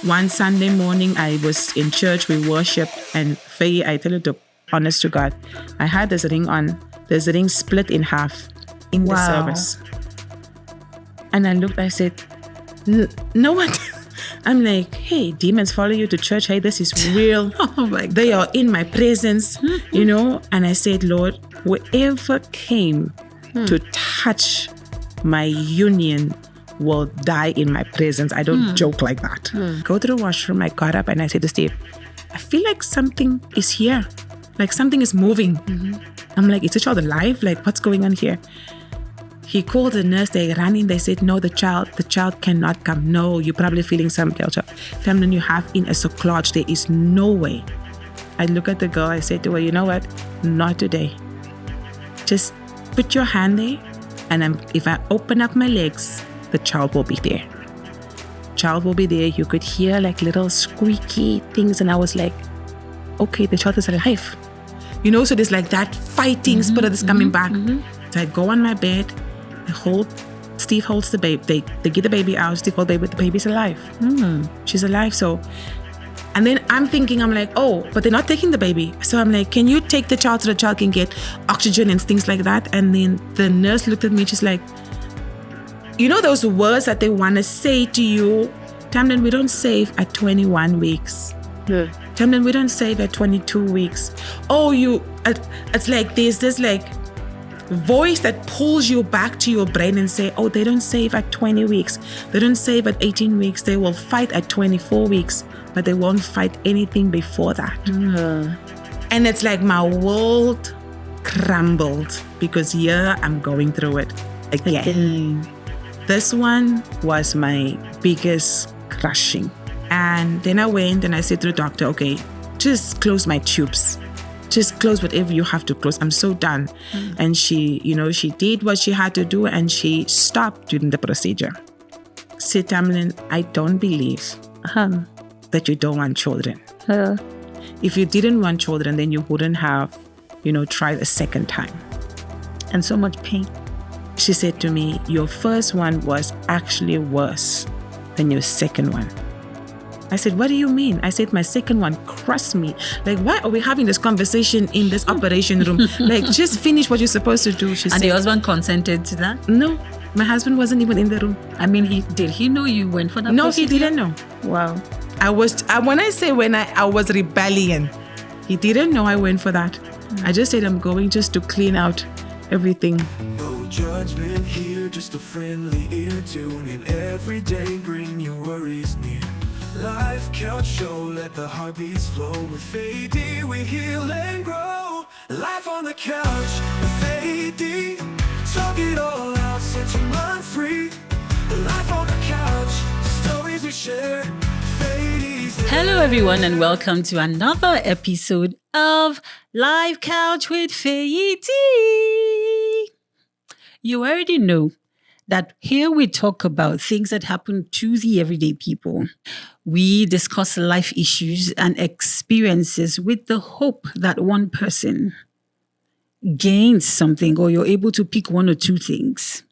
One Sunday morning, I was in church, we worshiped, and Faye, I tell you the honest to God, I had this ring on. This ring split in half in the service. And I looked, I said, no one. I'm like, hey, demons follow you to church. Hey, this is real. Oh my God. They are in my presence, you know. And I said, Lord, whoever came to touch my union will die in my presence. I don't joke like that. Go to the washroom. I got up and I said to Steve, I feel like something is here. Like something is moving. I'm like, is the child alive? Like, what's going on here? He called the nurse. They ran in. They said, no, the child cannot come. No, you're probably feeling some culture. Tamlyn, you have in a cerclage. There is no way. I look at the girl. I said to her, you know what? Not today. Just put your hand there. And if I open up my legs, the child will be there. Child will be there. You could hear like little squeaky things. And I was like, okay, the child is alive. You know, so there's like that fighting spirit is coming back. So I go on my bed. Steve holds the baby. They get the baby out. Steve holds the baby. The baby's alive. She's alive. So, and then I'm thinking, I'm like, oh, but they're not taking the baby. So I'm like, can you take the child so the child can get oxygen and things like that? And then the nurse looked at me. She's like, you know those words that they want to say to you? Tamlyn, we don't save at 21 weeks. Tamlyn, we don't save at 22 weeks. Oh, it's like there's this like voice that pulls you back to your brain and say, oh, they don't save at 20 weeks. They don't save at 18 weeks. They will fight at 24 weeks, but they won't fight anything before that. And it's like my world crumbled because I'm going through it again. This one was my biggest crushing. And then I went and I said to the doctor, okay, just close my tubes. Just close whatever you have to close. I'm so done. And she did what she had to do and she stopped during the procedure. Said, Tamlyn, I don't believe that you don't want children. If you didn't want children, then you wouldn't have, tried a second time. And so much pain. She said to me, your first one was actually worse than your second one. I said, what do you mean? I said, my second one crushed me. Like, why are we having this conversation in this operation room? Like, just finish what you're supposed to do. She said. And the husband consented to that? No, my husband wasn't even in the room. I mean, did he know you went for that? No, procedure? He didn't know. Wow. When I was rebellion, he didn't know I went for that. I just said, I'm going just to clean out everything. No judgment here, just a friendly ear. Tune in every day, bring your worries near. Life couch show, let the heartbeats flow. With AD we heal and grow. Life on the couch with AD. Talk it all out, set your mind free. Life on the couch, stories we share. Hello everyone and welcome to another episode of Live Couch with Faye D. You already know that here we talk about things that happen to the everyday people. We discuss life issues and experiences with the hope that one person gains something or you're able to pick one or two things.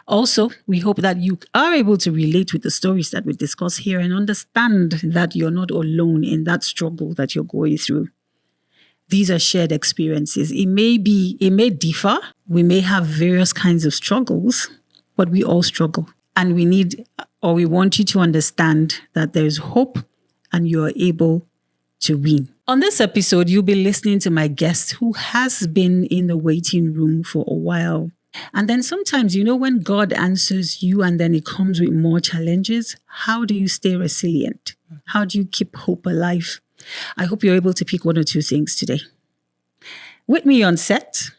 Also, we hope that you are able to relate with the stories that we discuss here and understand that you're not alone in that struggle that you're going through. These are shared experiences. It may differ. We may have various kinds of struggles, but we all struggle. And we want you to understand that there's hope and you are able to win. On this episode, you'll be listening to my guest who has been in the waiting room for a while. And then sometimes, when God answers you and then it comes with more challenges, how do you stay resilient? How do you keep hope alive? I hope you're able to pick one or two things today. With me on set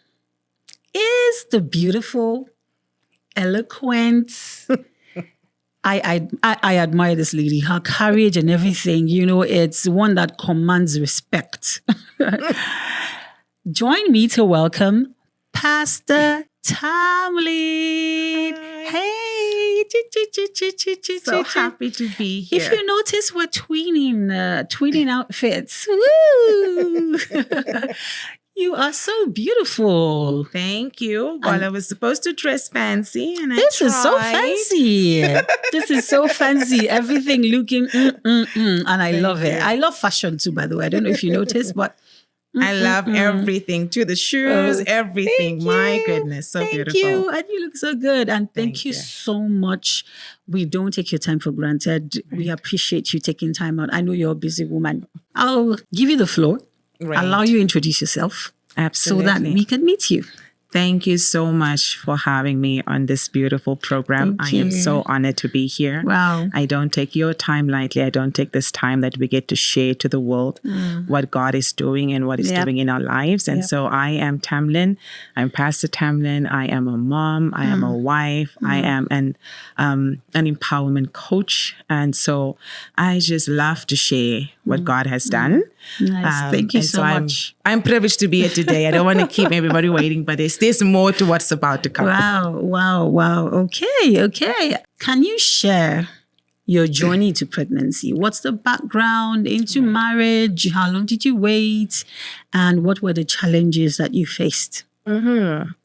is the beautiful, eloquent, I admire this lady, her courage and everything. It's one that commands respect. Join me to welcome Pastor Tamlyn. Hey. So happy to be here. If you notice, we're tweening outfits. Woo! You are so beautiful. Thank you. Well, I was supposed to dress fancy, and This is so tried. fancy. This is so fancy. Everything looking, and I love it. you. I love fashion too, by the way. I don't know if you noticed, but I love everything, to the shoes, Oh, everything. thank My you. goodness, so Thank beautiful. you. And you look so good. And thank Thank you you. so much. We don't take your time for granted. We appreciate you taking time out. I know you're a busy woman. I'll give you the floor. Right. Allow you to introduce yourself Absolutely. so that we can meet you. Thank you so much for having me on this beautiful program. Thank I am you. so honored to be here. Wow. I don't take your time lightly. I don't take this time that we get to share to the world what God is doing and what He's Yep. doing in our lives. And Yep. so I am Tamlyn. I'm Pastor Tamlyn. I am a mom. I am a wife. I am an empowerment coach. And so I just love to share what God has done. Nice. Thank you and so much. I'm privileged to be here today. I don't want to keep everybody waiting, but there's more to what's about to come. Wow. Okay. Can you share your journey to pregnancy? What's the background into marriage? How long did you wait? And what were the challenges that you faced? One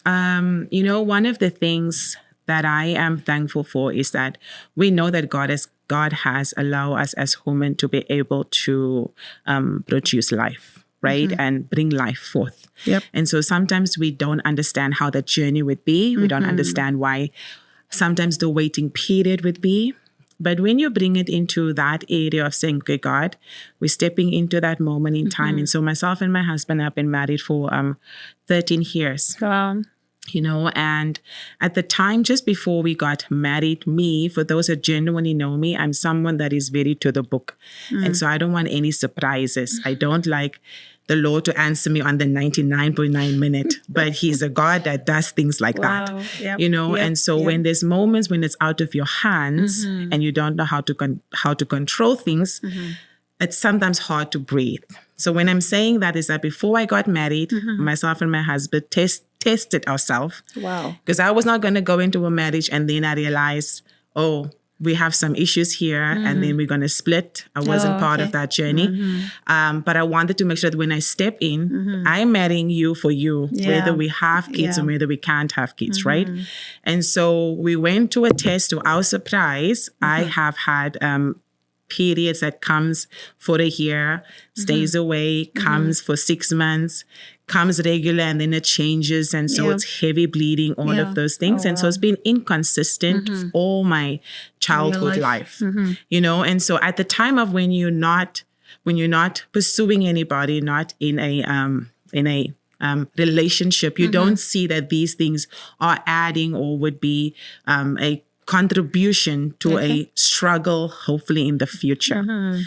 of the things that I am thankful for is that we know that God has allowed us as women to be able to produce life, right? And bring life forth. Yep. And so sometimes we don't understand how that journey would be. We don't understand why sometimes the waiting period would be. But when you bring it into that area of saying, okay, God, we're stepping into that moment in time. And so myself and my husband have been married for 13 years. And at the time, just before we got married, for those that genuinely know me, I'm someone that is very to the book. And so I don't want any surprises. I don't like the Lord to answer me on the 99.9 minute, but He's a God that does things like that, Yep. And so when there's moments when it's out of your hands and you don't know how to control things, it's sometimes hard to breathe. So when I'm saying that is that before I got married, myself and my husband tested ourselves. Wow. Because I was not going to go into a marriage and then I realized, we have some issues here and then we're going to split. I wasn't part of that journey. But I wanted to make sure that when I step in, I'm marrying you for you, whether we have kids or whether we can't have kids, right? And so we went to a test. To our surprise, I have had periods that comes for a year, stays away, comes for 6 months, comes regular, and then it changes. And so it's heavy bleeding, all of those things. And so it's been inconsistent all my childhood life. And so at the time of when you're not pursuing anybody, not in a relationship, you don't see that these things are adding or would be a contribution to a struggle, hopefully in the future.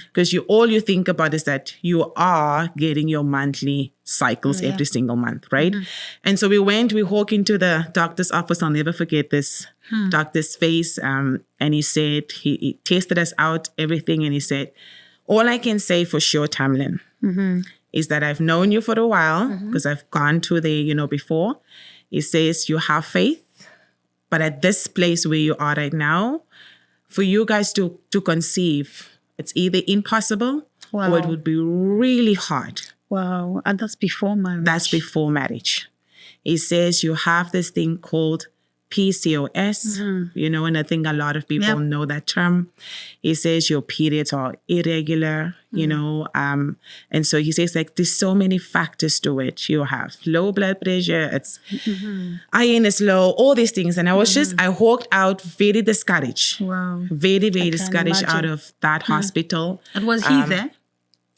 Because all you think about is that you are getting your monthly cycles every single month, right? And so we walked into the doctor's office. I'll never forget this doctor's face. And he said, he tested us out, everything. And he said, all I can say for sure, Tamlyn, is that I've known you for a while because I've gone to the, before. He says, you have faith. But at this place where you are right now, for you guys to conceive, it's either impossible or it would be really hard. Wow. And that's before marriage. That's before marriage. He says you have this thing called PCOS, and I think a lot of people know that term. He says your periods are irregular, and so he says there's so many factors to it. You have low blood pressure, it's iron is low, all these things. And I was I walked out very discouraged. Wow. Very, very discouraged out of that hospital. And was he there?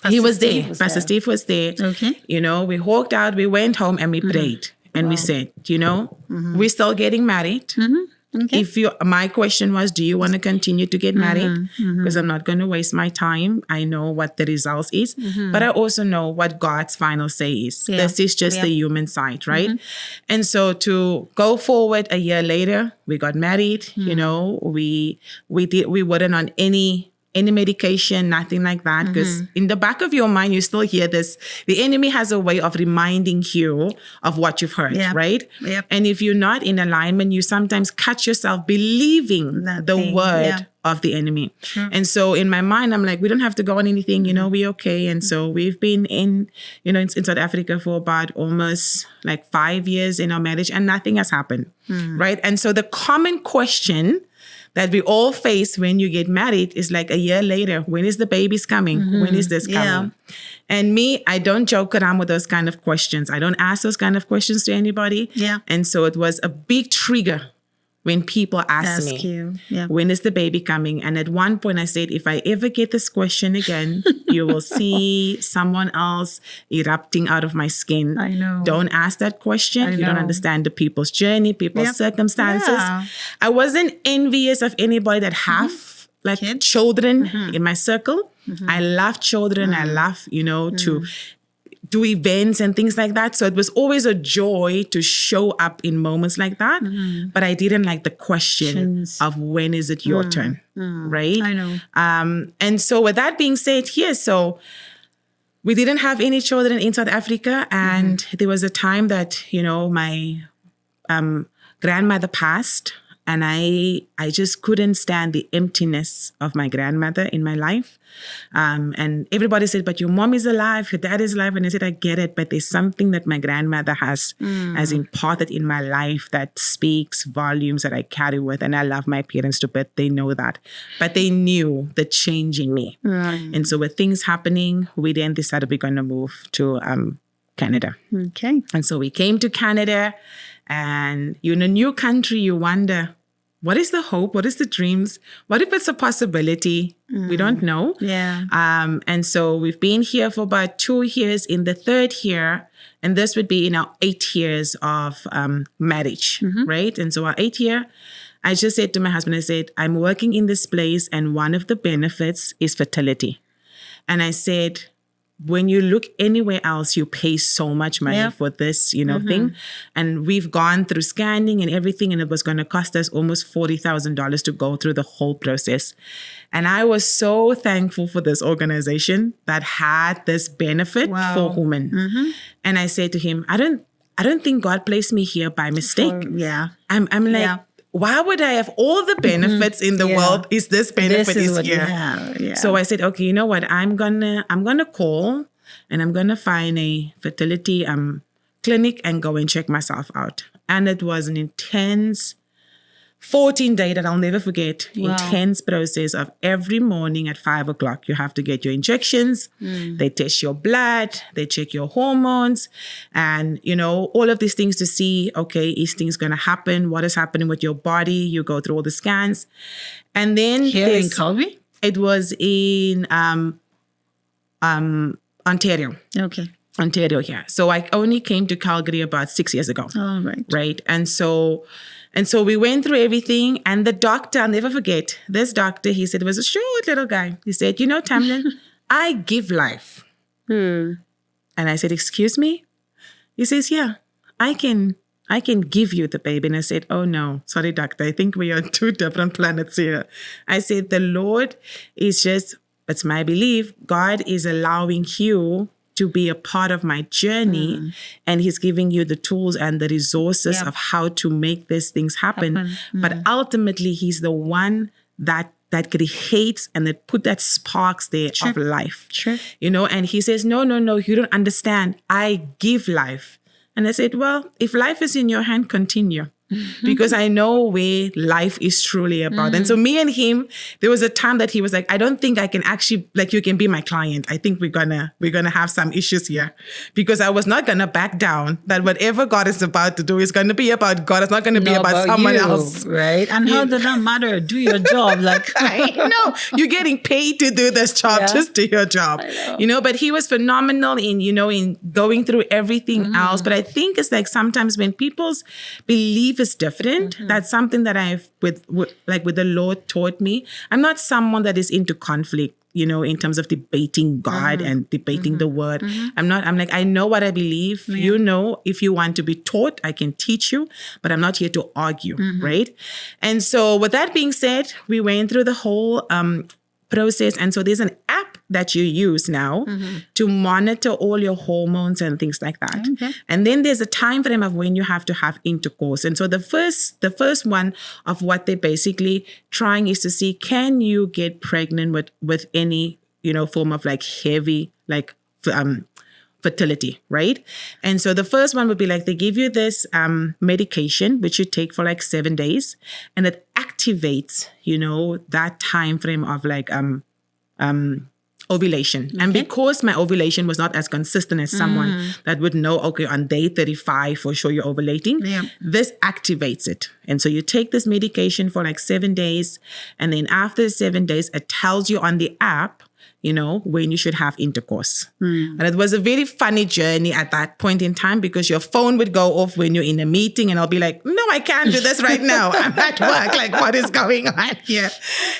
He was there. Pastor Steve was there. Okay. We walked out, we went home and we prayed. And we said, we're still getting married. Okay. My question was, do you want to continue to get married? Because I'm not going to waste my time. I know what the results is, but I also know what God's final say is. This is just the human side, right? And so to go forward a year later, we got married. We weren't on any any medication, nothing like that. Because in the back of your mind, you still hear this. The enemy has a way of reminding you of what you've heard, right? Yep. And if you're not in alignment, you sometimes catch yourself believing the word of the enemy. And so in my mind, I'm like, we don't have to go on anything, we're okay. And so we've been in South Africa for about almost like 5 years in our marriage, and nothing has happened, right? And so the common question that we all face when you get married is like, a year later, when is the baby's coming? When is this coming? And me, I don't joke around with those kind of questions. I don't ask those kind of questions to anybody. And so it was a big trigger when people ask me, when is the baby coming? And at one point I said, if I ever get this question again, you will see someone else erupting out of my skin. I know. Don't ask that question. You don't understand the people's journey, people's circumstances. I wasn't envious of anybody that have like children in my circle. I love children. I love, to do events and things like that. So it was always a joy to show up in moments like that. But I didn't like the question of when is it your turn, right? I know. And so with that being said, so we didn't have any children in South Africa. And there was a time that, my grandmother passed. And I just couldn't stand the emptiness of my grandmother in my life. And everybody said, but your mom is alive, your dad is alive. And I said, I get it, but there's something that my grandmother has imparted in my life that speaks volumes that I carry with. And I love my parents to bits. They know that. But they knew the change in me. And so with things happening, we then decided we're going to move to Canada. Okay. And so we came to Canada. And you're in a new country, you wonder, what is the hope? What is the dreams? What if it's a possibility? We don't know. And so we've been here for about 2 years, in the 3rd year, and this would be in our 8 years of marriage, right? And so our 8th year, I just said to my husband, I said, I'm working in this place, and one of the benefits is fertility. And I said, when you look anywhere else, you pay so much money for this, thing. And we've gone through scanning and everything, and it was going to cost us almost $40,000 to go through the whole process. And I was so thankful for this organization that had this benefit for women. And I said to him, I don't think God placed me here by mistake. I'm like, why would I have all the benefits in the world? Is this benefit is here? So I said, okay, you know what? I'm gonna call, and I'm gonna find a fertility clinic and go and check myself out. And it was an intense 14-day that I'll never forget. Intense process of every morning at 5 o'clock, you have to get your injections. They test your blood, they check your hormones, and all of these things to see, okay, is things going to happen? What is happening with your body? You go through all the scans. And then here in Calgary? It was in Ontario. Okay. Ontario here. So I only came to Calgary about 6 years ago. Oh, right. Right. And so we went through everything, and the doctor, I'll never forget, this doctor, he said, was a short little guy. He said, Tamlyn, I give life. And I said, excuse me? He says, yeah, I can give you the baby. And I said, oh no, sorry, doctor. I think we are on 2 different planets here. I said, the Lord is just, it's my belief, God is allowing you to be a part of my journey, and he's giving you the tools and the resources of how to make these things happen. But ultimately, he's the one that creates and that put that sparks there of life. And he says, no, you don't understand. I give life. And I said, well, if life is in your hand, continue. Because I know where life is truly about. And so me and him, there was a time that he was like, I don't think I can actually, like, you can be my client. I think we're gonna have some issues here, because I was not gonna back down that whatever God is about to do is gonna be about God. It's not gonna be about someone else. Right. And how does that matter? Do your job. Like, I know you're getting paid to do this job. Just do your job. But he was phenomenal in going through everything else. But I think it's like sometimes when people's belief is different, that's something that I've with the Lord taught me. I'm not someone that is into conflict, in terms of debating God and debating the word. I'm like, I know what I believe. If you want to be taught, I can teach you, but I'm not here to argue, right? And so with that being said, we went through the whole process. And so there's an app that you use now to monitor all your hormones and things like that. Okay. And then there's a time frame of when you have to have intercourse. And so the first one of what they're basically trying is to see, can you get pregnant with any, form of like heavy, like fertility, right? And so the first one would be like, they give you this medication, which you take for like 7 days, and it activates, that time frame of like ovulation. Okay. And because my ovulation was not as consistent as someone that would know, okay, on day 35 for sure you're ovulating, this activates it. And so you take this medication for like 7 days, and then after 7 days, it tells you on the app, when you should have intercourse. And it was a very funny journey at that point in time, because your phone would go off when you're in a meeting, and I'll be like, no, I can't do this right now. I'm at work. Like, what is going on here?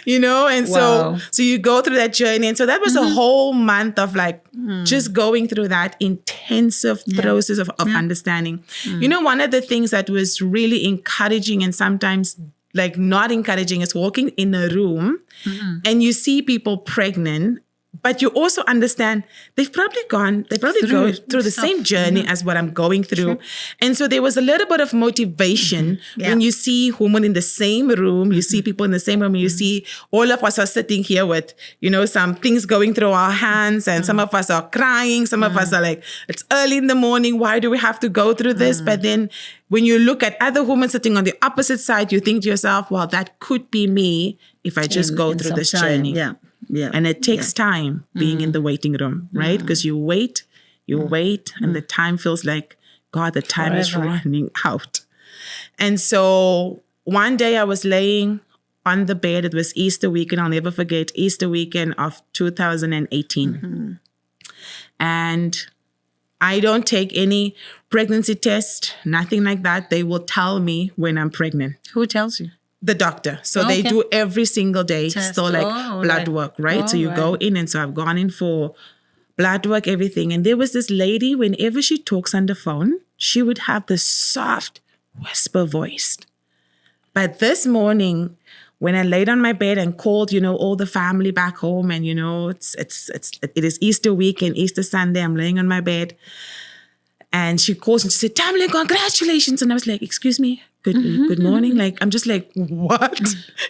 And so you go through that journey. And so that was a whole month of like just going through that intensive process of understanding. One of the things that was really encouraging and sometimes like not encouraging is walking in a room and you see people pregnant, but you also understand they probably go through the same journey as what I'm going through. Sure. And so there was a little bit of motivation when you see women in the same room, you see people in the same room, you see all of us are sitting here with, some things going through our hands, and some of us are crying. Some of us are like, it's early in the morning. Why do we have to go through this? But then when you look at other women sitting on the opposite side, you think to yourself, well, that could be me if I just go through this journey. Yeah. And it takes time being in the waiting room, right? Because you wait, and the time feels like, God, the time is running out. And so one day I was laying on the bed. It was Easter weekend. I'll never forget Easter weekend of 2018. And I don't take any pregnancy test, nothing like that. They will tell me when I'm pregnant. Who tells you? The doctor. So they do every single day, still like blood work, right? So you go in, and so I've gone in for blood work, everything. And there was this lady, whenever she talks on the phone, she would have this soft whisper voice. But this morning, when I laid on my bed and called, all the family back home, and it is Easter weekend, Easter Sunday, I'm laying on my bed, and she calls and she said, Tamlyn, congratulations. And I was like, excuse me, good morning. Like, I'm just like, what?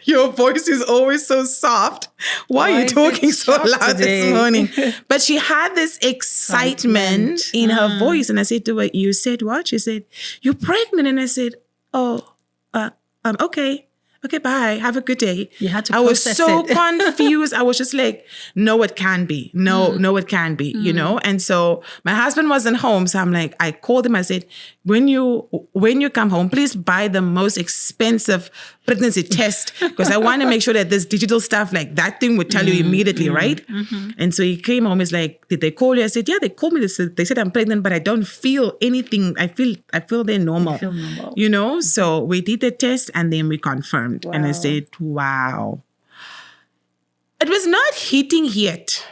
Your voice is always so soft. Why are you talking so loud this morning? But she had this excitement in her voice. And I said to her, you said what? She said, you're pregnant. And I said, okay. Okay, bye. Have a good day. You had to I was process so it. confused. I was just like, no, it can't be. No, it can't be, And so my husband wasn't home. So I'm like, I called him. I said, when you come home, please buy the most expensive pregnancy test, because I want to make sure that this digital stuff, like that thing would tell you immediately, right? And so he came home. He's like, did they call you? I said, yeah, they called me. They said I'm pregnant, but I don't feel anything. I feel they're normal. You feel normal. So we did the test, and then we confirmed. Wow. And I said, wow. It was not hitting yet.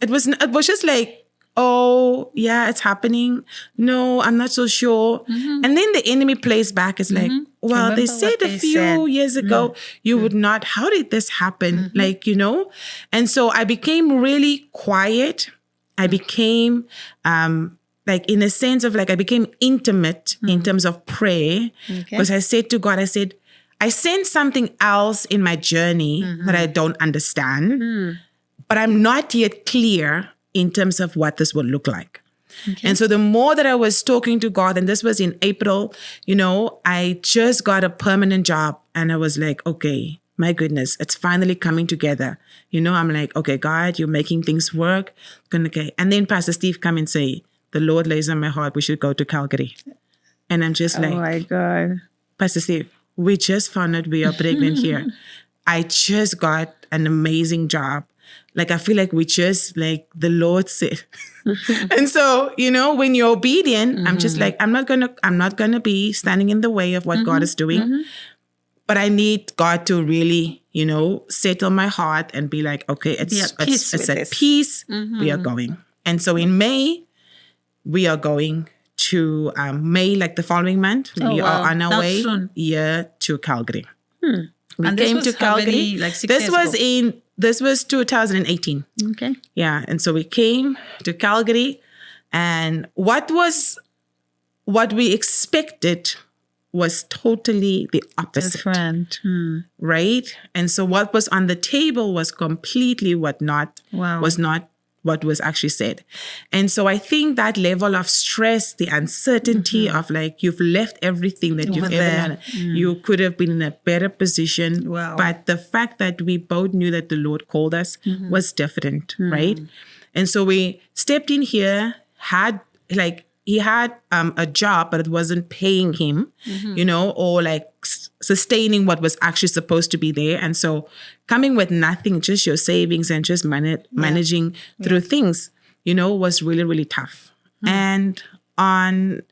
It was just like, oh, yeah, it's happening. No, I'm not so sure. And then the enemy plays back. It's like, well, Remember they said a few years ago, you would not. How did this happen? Like, And so I became really quiet. I became, like, in a sense of like, I became intimate in terms of prayer. Because I said to God, I sense something else in my journey that I don't understand, but I'm not yet clear in terms of what this would look like. And so the more that I was talking to God, and this was in April, I just got a permanent job, and I was like, okay, my goodness, it's finally coming together. I'm like, okay, God, you're making things work. Okay. And then Pastor Steve come and say, the Lord lays on my heart, we should go to Calgary. And I'm just like, oh my God. Pastor Steve, we just found out we are pregnant here. I just got an amazing job. Like, I feel like we just, like the Lord said. And so, when you're obedient, I'm just like, I'm not gonna be standing in the way of what God is doing. But I need God to really, settle my heart and be like, okay, it's at peace. We are going. And so in May, we are going to May, like the following month. We are on our way to Calgary. We and came to Calgary. Like 6 this years was ago? in this was 2018. Okay. Yeah. And so we came to Calgary, and what we expected was totally the opposite. Different. Right? And so what was on the table was completely was not what was actually said. And so I think that level of stress, the uncertainty of like, you've left everything that you've Over ever there. done. You could have been in a better position. Wow. But the fact that we both knew that the Lord called us was different, right? And so we stepped in here, he had a job, but it wasn't paying him, or like sustaining what was actually supposed to be there. And so coming with nothing, just your savings and just managing through things, was really, really tough. And on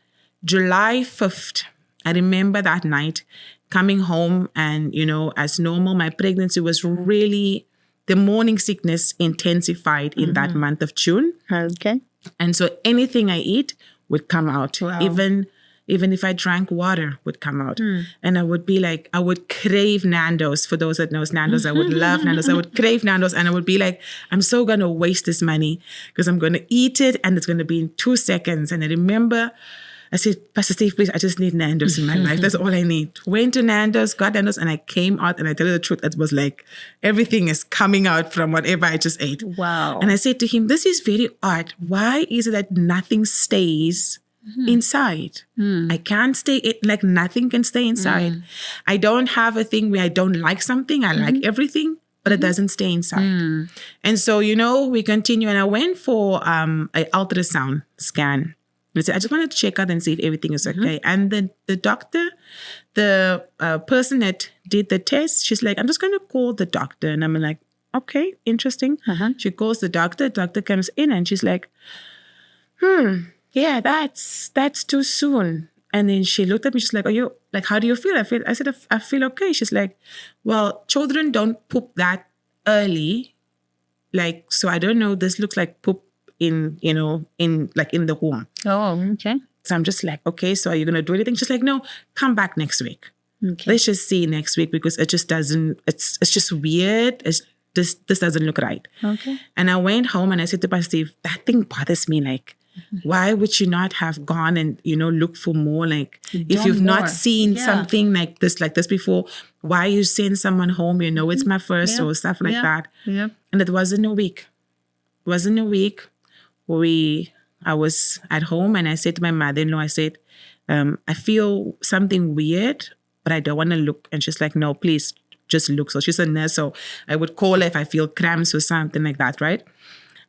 July 5th, I remember that night coming home and, as normal, my pregnancy was really, the morning sickness intensified in that month of June. Okay. And so anything I eat would come out. Wow. Even if I drank water would come out. And I would be like, I would crave Nando's. For those that knows Nando's, I would love Nando's. I would crave Nando's, and I would be like, I'm so going to waste this money because I'm going to eat it and it's going to be in 2 seconds. And I remember I said, Pastor Steve, please, I just need Nando's in my life. That's all I need. Went to Nando's, got Nando's, and I came out, and I tell you the truth, it was like everything is coming out from whatever I just ate. Wow. And I said to him, this is very odd. Why is it that nothing stays inside? I can't stay, like nothing can stay inside. I don't have a thing where I don't like something. I like everything, but it doesn't stay inside. And so, we continue, and I went for an ultrasound scan. I said, I just wanted to check out and see if everything is okay. And then the doctor, the person that did the test, she's like, I'm just going to call the doctor. And I'm like, okay, interesting. She calls the doctor comes in, and she's like, yeah, that's too soon. And then she looked at me, she's like, how do you feel? I said, I feel okay. She's like, well, children don't poop that early. Like, so I don't know, this looks like poop in the womb. Oh, okay. So I'm just like, okay, so are you going to do anything? She's like, no, come back next week. Okay. Let's just see next week, because it just doesn't, it's just weird. This doesn't look right. Okay. And I went home and I said to Pastor Steve, that thing bothers me. Like, why would you not have gone and, look for more? Like, if you've not seen something like this before, why you send someone home, it's my first or stuff like that. Yeah. And it wasn't a week. I was at home, and I said to my mother-in-law, I said, I feel something weird, but I don't want to look. And she's like, no, please just look. So she's a nurse. So I would call her if I feel cramps or something like that, right?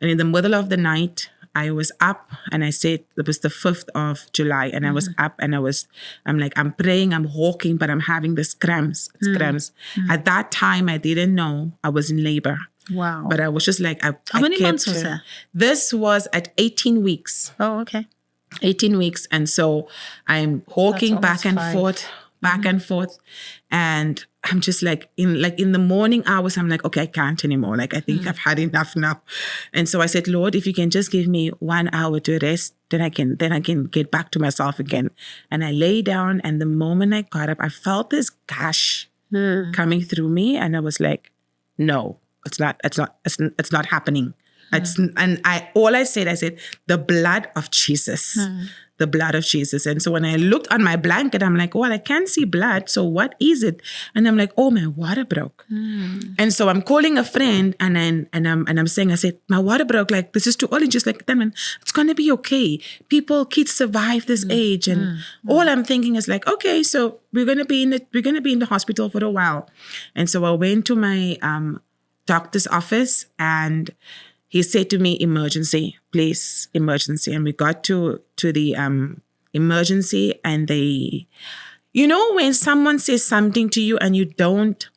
And in the middle of the night, I was up, and I said, it was the 5th of July, and I was up, and I'm like, I'm praying, I'm walking, but I'm having this cramps. It's cramps. At that time, I didn't know I was in labor. Wow. But I was just like, how many months was that? This was at 18 weeks. Oh, okay. 18 weeks. And so I'm walking back and 5. forth. And I'm just like in the morning hours, I'm like, okay, I can't anymore. Like, I think I've had enough now. And so I said, Lord, if you can just give me 1 hour to rest, then I can get back to myself again. And I lay down, and the moment I got up, I felt this gush coming through me. And I was like, no, it's not happening. I said, the blood of Jesus. The blood of Jesus. And so when I looked on my blanket, I'm like, well, I can't see blood. So what is it? And I'm like, oh, my water broke. And so I'm calling a friend, and I'm saying, I said, my water broke. Like, this is too early. Just like, Tamlyn, it's going to be okay. Kids survive this age. And all I'm thinking is like, okay, so we're going to be in the hospital for a while. And so I went to my doctor's office, and he said to me, emergency, please, emergency. And we got to the emergency, and they, when someone says something to you and you don't,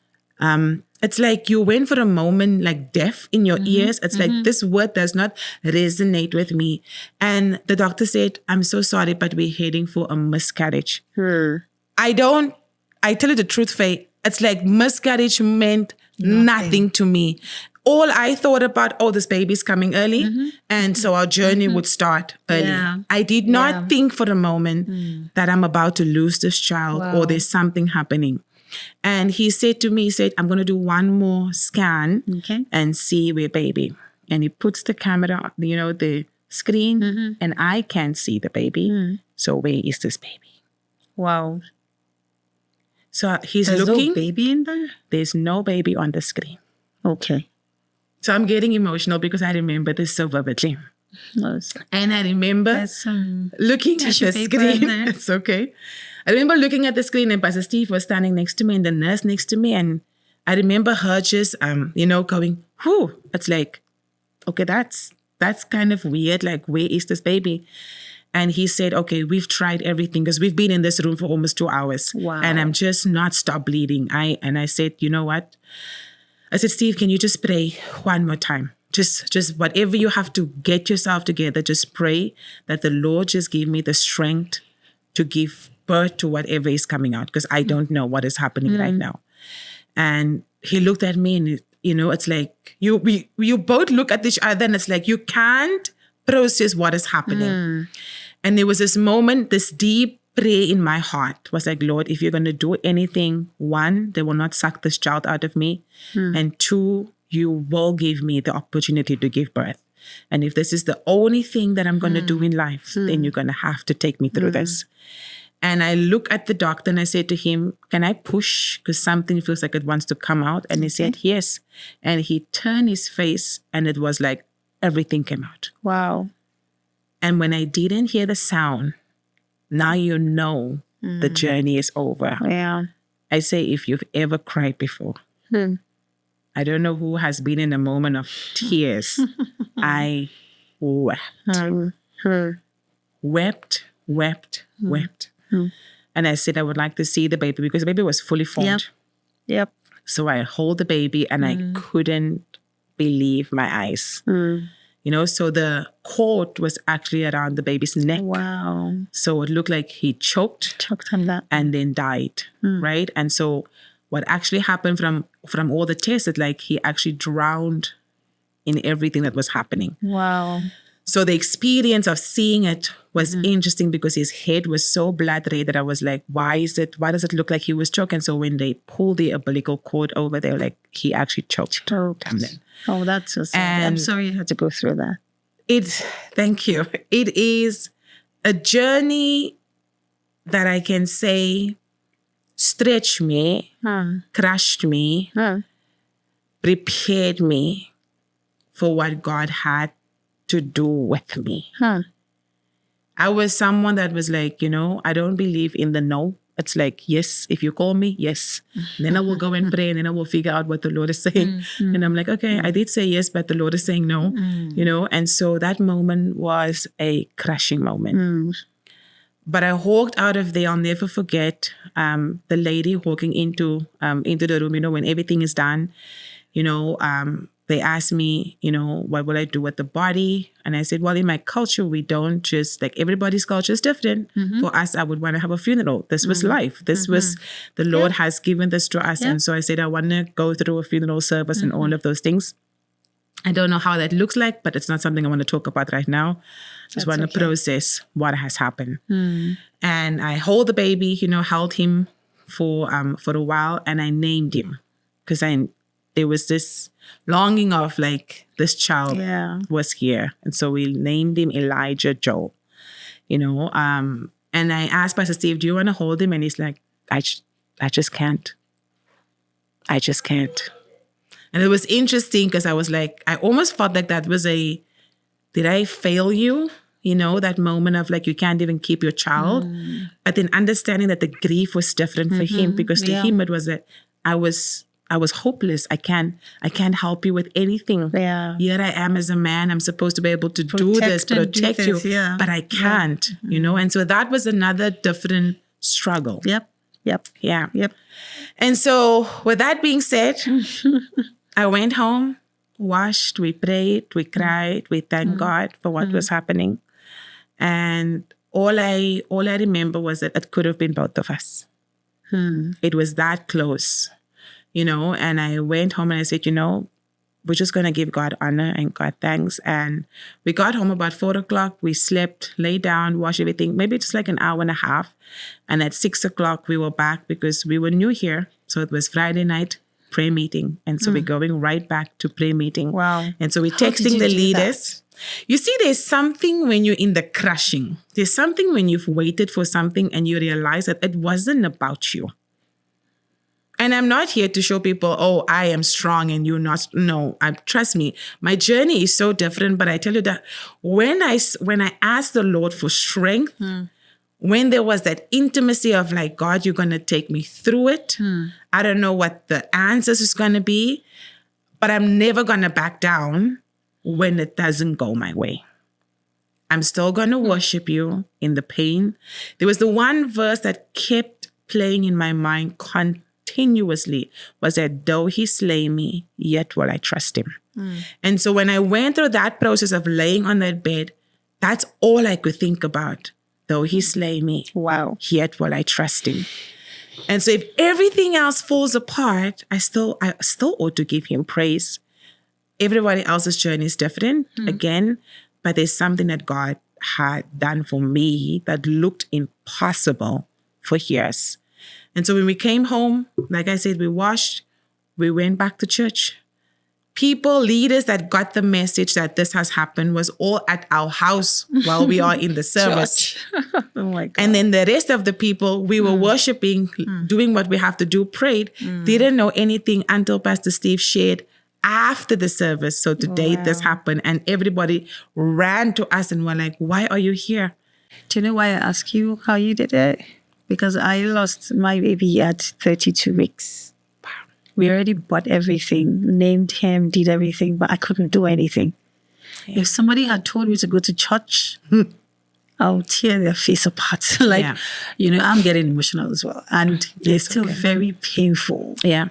it's like you went for a moment like deaf in your ears. It's like, this word does not resonate with me. And the doctor said, I'm so sorry, but we're heading for a miscarriage. I tell you the truth, Faye, it's like miscarriage meant nothing to me. All I thought about, this baby's coming early, and so our journey would start early. Yeah. I did not think for a moment that I'm about to lose this child or there's something happening. And he said to me, he said, I'm going to do one more scan and see where baby. And he puts the camera, the screen, and I can't see the baby. So where is this baby? Wow. So he's There's looking. no baby in there? There's no baby on the screen. Okay. So I'm getting emotional because I remember this so vividly. And I remember looking at the screen. It's okay. I remember looking at the screen and Pastor Steve was standing next to me and the nurse next to me. And I remember her just, going, whew. It's like, okay, that's kind of weird. Like, where is this baby? And he said, okay, we've tried everything because we've been in this room for almost 2 hours. Wow. And I'm just not stop bleeding. I said, you know what? I said, Steve, can you just pray one more time? Just whatever you have to get yourself together, just pray that the Lord just give me the strength to give birth to whatever is coming out because I don't know what is happening right now. And he looked at me and, it's like you both look at each other and it's like you can't process what is happening. And there was this moment, this deep prayer in my heart was like, Lord, if you're going to do anything, 1, they will not suck this child out of me. And 2, you will give me the opportunity to give birth. And if this is the only thing that I'm going to do in life, then you're going to have to take me through this. And I look at the doctor and I said to him, can I push? Because something feels like it wants to come out. And he said, yes. And he turned his face and it was like everything came out. Wow. And when I didn't hear the sound, now you know the journey is over. Yeah. I say, if you've ever cried before, I don't know who has been in a moment of tears. I wept. Wept. And I said, I would like to see the baby because the baby was fully formed. Yep. So I hold the baby and I couldn't believe my eyes. So the cord was actually around the baby's neck. Wow. So it looked like he choked on that. and then died, right? And so what actually happened from all the tests is like he actually drowned in everything that was happening. Wow. So the experience of seeing it was interesting because his head was so blood red that I was like, why does it look like he was choked? And so when they pulled the umbilical cord over there, like he actually choked. Tamlyn. Oh, that's so sad. And I'm sorry you had to go through that. Thank you. It is a journey that I can say stretched me, crushed me, prepared me for what God had to do with me. I was someone that was like, I don't believe in the no. It's like, yes, if you call me, yes. Then I will go and pray and then I will figure out what the Lord is saying. And I'm like, okay, I did say yes, but the Lord is saying no, And so that moment was a crushing moment. But I walked out of there, I'll never forget the lady walking into the room, when everything is done, they asked me, what will I do with the body? And I said, well, in my culture, we don't just, like everybody's culture is different. For us, I would want to have a funeral. This was life. This was, the Lord has given this to us. And so I said, I want to go through a funeral service and all of those things. I don't know how that looks like, but it's not something I want to talk about right now. Just want to process what has happened. And I hold the baby, held him for a while and I named him because there was this longing of like this child was here. And so we named him Elijah Joel, and I asked Pastor Steve, do you want to hold him? And he's like, I just can't. I just can't. And it was interesting because I was like, I almost felt like that was did I fail you? That moment of like, you can't even keep your child. But then understanding that the grief was different for him because to him it was that I was hopeless. I can't help you with anything. Yeah. Here I am as a man. I'm supposed to be able to protect you, but I can't, And so that was another different struggle. Yep. Yeah. Yep. And so with that being said, I went home, washed, we prayed, we cried, we thanked God for what was happening. And all I remember was that it could have been both of us. It was that close. And I went home and I said, we're just going to give God honor and God thanks. And we got home about 4:00. We slept, lay down, washed everything, maybe just like an hour and a half. And at 6:00, we were back because we were new here. So it was Friday night prayer meeting. And so we're going right back to prayer meeting. Wow. And so we're How did texting you the do leaders. You see, there's something when you're in the crushing. There's something when you've waited for something and you realize that it wasn't about you. And I'm not here to show people, oh, I am strong and you're not. No, trust me, my journey is so different. But I tell you that when I asked the Lord for strength, when there was that intimacy of like, God, you're going to take me through it. I don't know what the answers is going to be, but I'm never going to back down when it doesn't go my way. I'm still going to worship you in the pain. There was the one verse that kept playing in my mind continuously, was that though he slay me, yet will I trust him. And so when I went through that process of laying on that bed, that's all I could think about. Though he slay me, Wow. yet will I trust him. And so if everything else falls apart, I still ought to give him praise. Everybody else's journey is different, again, but there's something that God had done for me that looked impossible for years. And so when we came home, like I said, we washed, we went back to church. People, leaders that got the message that this has happened was all at our house while we are in the service. Oh my God. And then the rest of the people, we were worshiping, doing what we have to do, prayed, didn't know anything until Pastor Steve shared after the service. So today this happened and everybody ran to us and were like, why are you here? Do you know why I ask you how you did it? Because I lost my baby at 32 weeks. We already bought everything, named him, did everything, but I couldn't do anything. Yeah. If somebody had told me to go to church, I'll tear their face apart. I'm getting emotional as well. And it's still very painful. Yeah.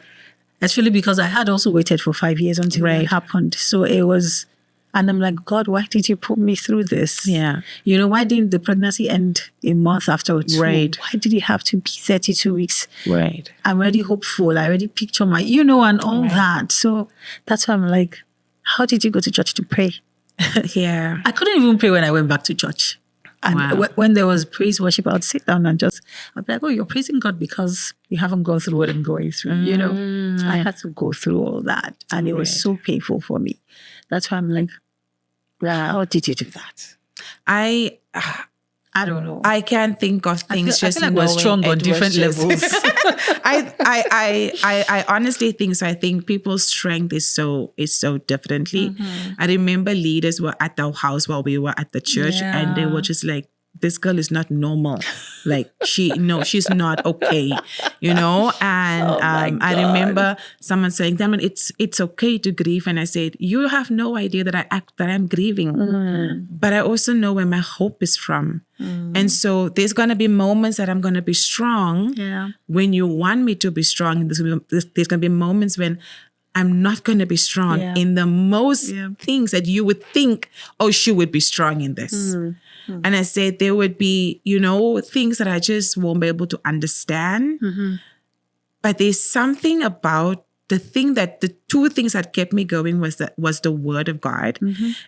Especially because I had also waited for 5 years until it happened. So it was, and I'm like, God, why did you put me through this? Yeah. Why didn't the pregnancy end a month afterwards? Right. Why did it have to be 32 weeks? Right. I'm already hopeful. I already picture my, and all that. So that's why I'm like, how did you go to church to pray? Yeah. I couldn't even pray when I went back to church. And when there was praise worship, I would sit down and I'd be like, oh, you're praising God because you haven't gone through what I'm going through. I had to go through all that. And it was so painful for me. That's why I'm like, how did you do that? I don't know. I can't think of things I feel like we're strong on different levels. I honestly think so. I think people's strength is so differently. I remember leaders were at our house while we were at the church and they were just like, this girl is not normal. Like she's not okay, And I remember someone saying, Tamlyn, it's okay to grieve. And I said, you have no idea that I'm grieving. But I also know where my hope is from. And so there's going to be moments that I'm going to be strong when you want me to be strong. There's going to be moments when I'm not going to be strong in the most things that you would think, oh, she would be strong in this. And I said there would be, things that I just won't be able to understand. But there's something about the two things that kept me going was the word of God.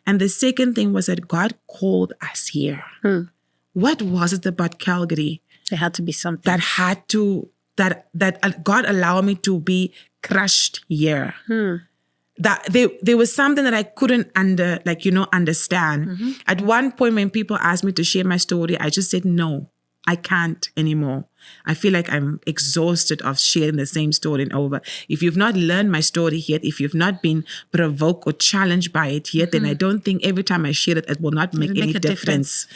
And the second thing was that God called us here. What was it about Calgary? There had to be something. That God allowed me to be crushed here. That there was something that I couldn't understand. At one point when people asked me to share my story, I just said, no, I can't anymore. I feel like I'm exhausted of sharing the same story and over. If you've not learned my story yet, if you've not been provoked or challenged by it yet, then I don't think every time I share it, it will not make any difference.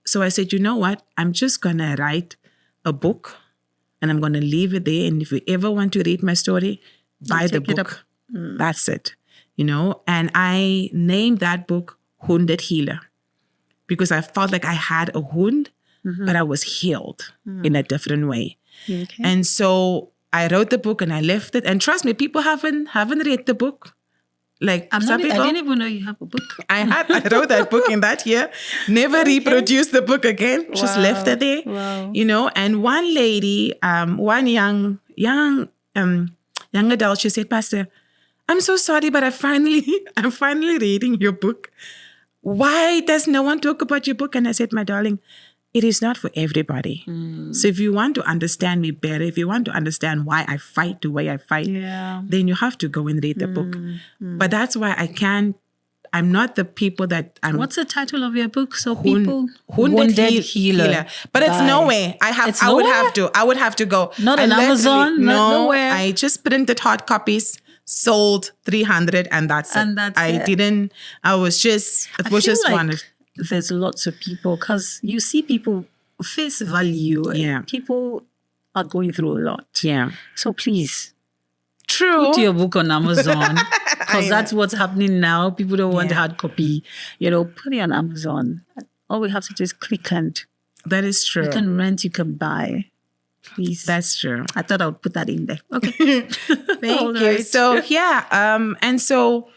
So I said, you know what? I'm just going to write a book and I'm going to leave it there. And if you ever want to read my story, buy the book. That's it. And I named that book Wounded Healer because I felt like I had a wound, but I was healed in a different way. Okay. And so I wrote the book and I left it. And trust me, people haven't read the book. Like I didn't even know you have a book. I wrote that book in that year. Never reproduced the book again. Just left it there. Wow. And one lady, one young adult, she said, Pastor, I'm so sorry, but I'm finally reading your book. Why does no one talk about your book? And I said, my darling, it is not for everybody. So if you want to understand me better, if you want to understand why I fight the way I fight, then you have to go and read the book. But that's why I'm not the people that I'm. What's the title of your book? So people Wounded Healer. But it's nowhere. I would have to go. Not on Amazon? Nowhere. I just printed hard copies, sold 300, and that's it. I was just one. There's lots of people, because you see people face value. Yeah. People are going through a lot. Yeah. So please. True. Put your book on Amazon, because that's what's happening now. People don't want the hard copy. Put it on Amazon. All we have to do is click and. That is true. You can rent, you can buy. Please. That's true. I thought I would put that in there. Okay. Thank you. So and so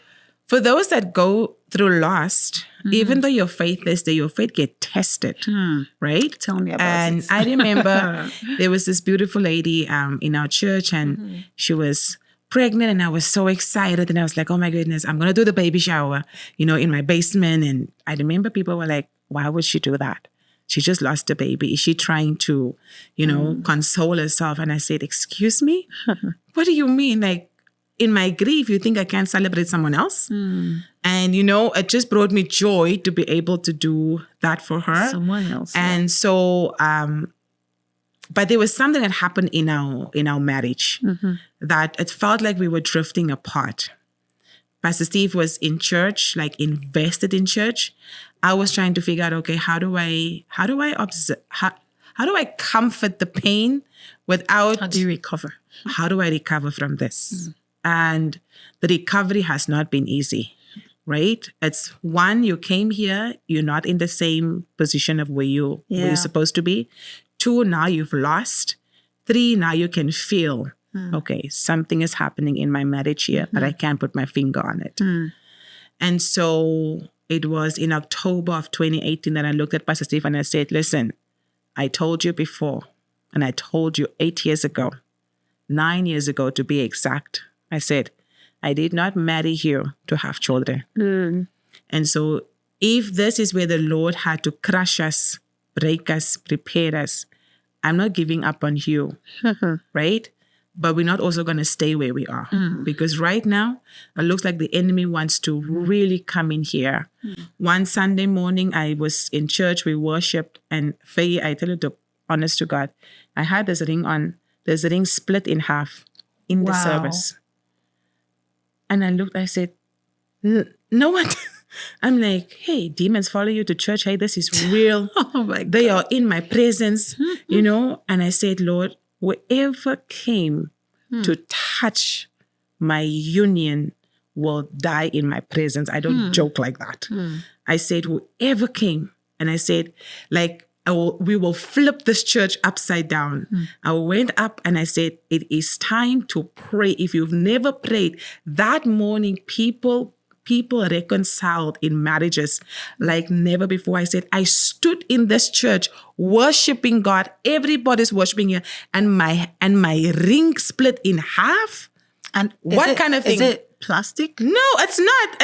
for those that go through loss, even though your faith is there, your faith get tested, right? Tell me about it. And I remember there was this beautiful lady in our church, and she was pregnant, and I was so excited, and I was like, oh my goodness, I'm going to do the baby shower, in my basement. And I remember people were like, why would she do that? She just lost a baby. Is she trying to, console herself? And I said, excuse me? What do you mean? Like, in my grief, you think I can't celebrate someone else? And, it just brought me joy to be able to do that for her. Someone else. And so, but there was something that happened in our marriage that it felt like we were drifting apart. Pastor Steve was in church, like invested in church. I was trying to figure out, okay, how do I comfort the pain without... How do you recover? How do I recover from this? And the recovery has not been easy, right? It's one, you came here, you're not in the same position of where you're supposed to be. 2, now you've lost. 3, now you can feel, okay, something is happening in my marriage here, but I can't put my finger on it. And so it was in October of 2018 that I looked at Pastor Steve and I said, listen, I told you before, and I told you 8 years ago, 9 years ago to be exact, I said, I did not marry you to have children. And so if this is where the Lord had to crush us, break us, prepare us, I'm not giving up on you, right? But we're not also going to stay where we are. Because right now, it looks like the enemy wants to really come in here. One Sunday morning, I was in church, we worshiped, and Faye, I tell you the honest to God, I had this ring on. There's a ring split in half in the service. And I looked, I said, no one. I'm like, hey, demons follow you to church. Hey, this is real. Oh my God. They are in my presence, And I said, Lord, whoever came to touch my union will die in my presence. I don't joke like that. I said, whoever came. And I said, like, we will flip this church upside down. I went up and I said, it is time to pray. If you've never prayed, that morning people reconciled in marriages like never before. I said, I stood in this church worshiping God. Everybody's worshiping here. And my ring split in half. And what kind of thing? Is it plastic? No, it's not.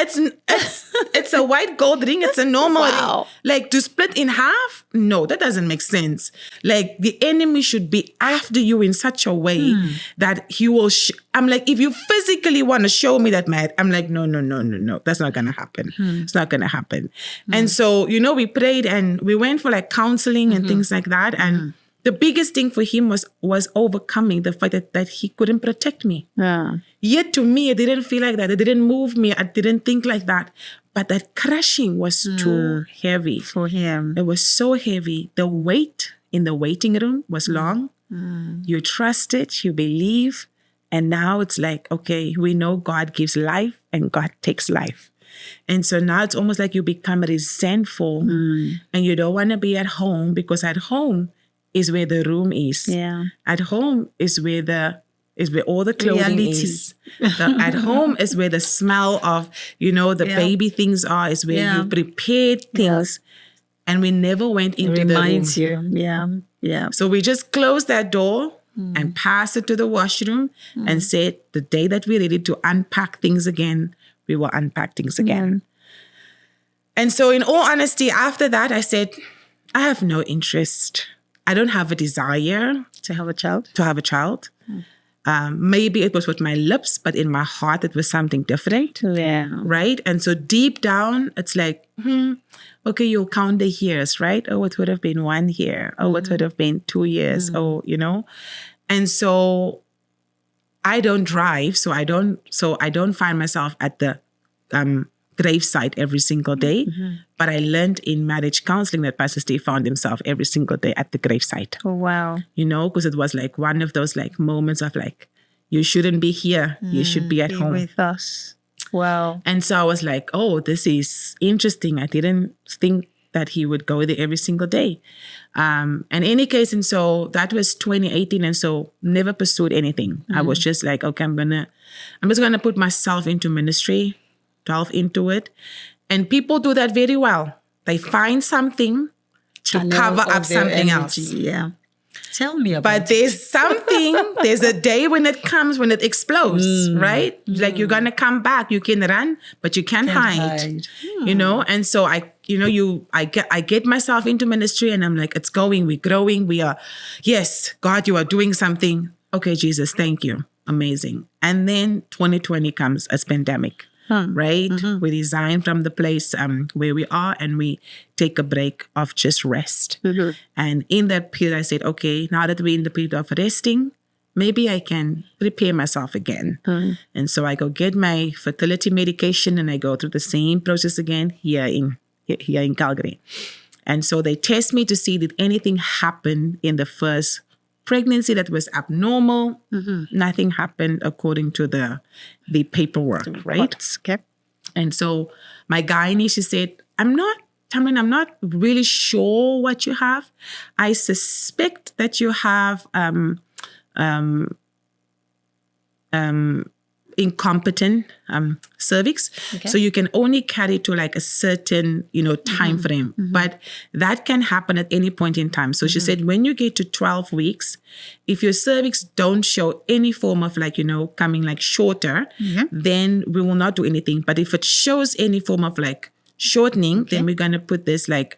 It's a white gold ring. It's a normal ring. Like, to split in half? No, that doesn't make sense. Like, the enemy should be after you in such a way that he will... I'm like, if you physically want to show me that, Matt, I'm like, no. That's not going to happen. It's not going to happen. And so, we prayed and we went for like counseling and things like that. And the biggest thing for him was overcoming the fact that he couldn't protect me. Yet to me, it didn't feel like that. It didn't move me. I didn't think like that. But that crushing was too heavy. For him. It was so heavy. The wait in the waiting room was long. You trust it, you believe. And now it's like, okay, we know God gives life and God takes life. And so now it's almost like you become resentful and you don't want to be at home, because at home is where the room is. Yeah. At home is where all the clothing is. At home is where the smell of, the baby things are, is where you've prepared things. And we never went into the room. Reminds you. Yeah. So we just closed that door and passed it to the washroom and said, the day that we're ready to unpack things again, we will unpack things again. And so in all honesty, after that, I said, I have no interest. I don't have a desire To have a child? to have a child. Maybe it was with my lips, but in my heart, it was something different. Yeah. Right? And so deep down, it's like, okay, you'll count the years, right? Oh, it would have been 1 year. Oh, it would have been 2 years. Oh, And so I don't drive, so I don't find myself at the gravesite every single day. But I learned in marriage counseling that Pastor Steve found himself every single day at the gravesite. Oh, wow. Because it was like one of those like moments of like, you shouldn't be here. You should be at home with us. Wow. And so I was like, oh, this is interesting. I didn't think that he would go there every single day. In any case, and so that was 2018. And so never pursued anything. I was just like, okay, I'm just going to put myself into ministry, delve into it. And people do that very well. They find something to cover up something else. Yeah. Tell me about But there's there's a day when it comes, when it explodes, right? Like you're going to come back. You can run, but you can't hide. And so I get myself into ministry and I'm like, it's going, we're growing. We are, yes, God, you are doing something. Okay, Jesus, thank you. Amazing. And then 2020 comes as pandemic. Right? We resign from the place where we are and we take a break of just rest. And in that period, I said, okay, now that we're in the period of resting, maybe I can prepare myself again. And so I go get my fertility medication and I go through the same process again here in Calgary. And so they test me to see did anything happen in the first pregnancy that was abnormal. Nothing happened according to the paperwork, right? Okay. And so my gynae, she said, I'm not really sure what you have. I suspect that you have incompetent cervix. Okay. So you can only carry to like a certain, time frame. But that can happen at any point in time. So she said, when you get to 12 weeks, if your cervix don't show any form of like, coming like shorter, then we will not do anything. But if it shows any form of like shortening, then we're going to put this like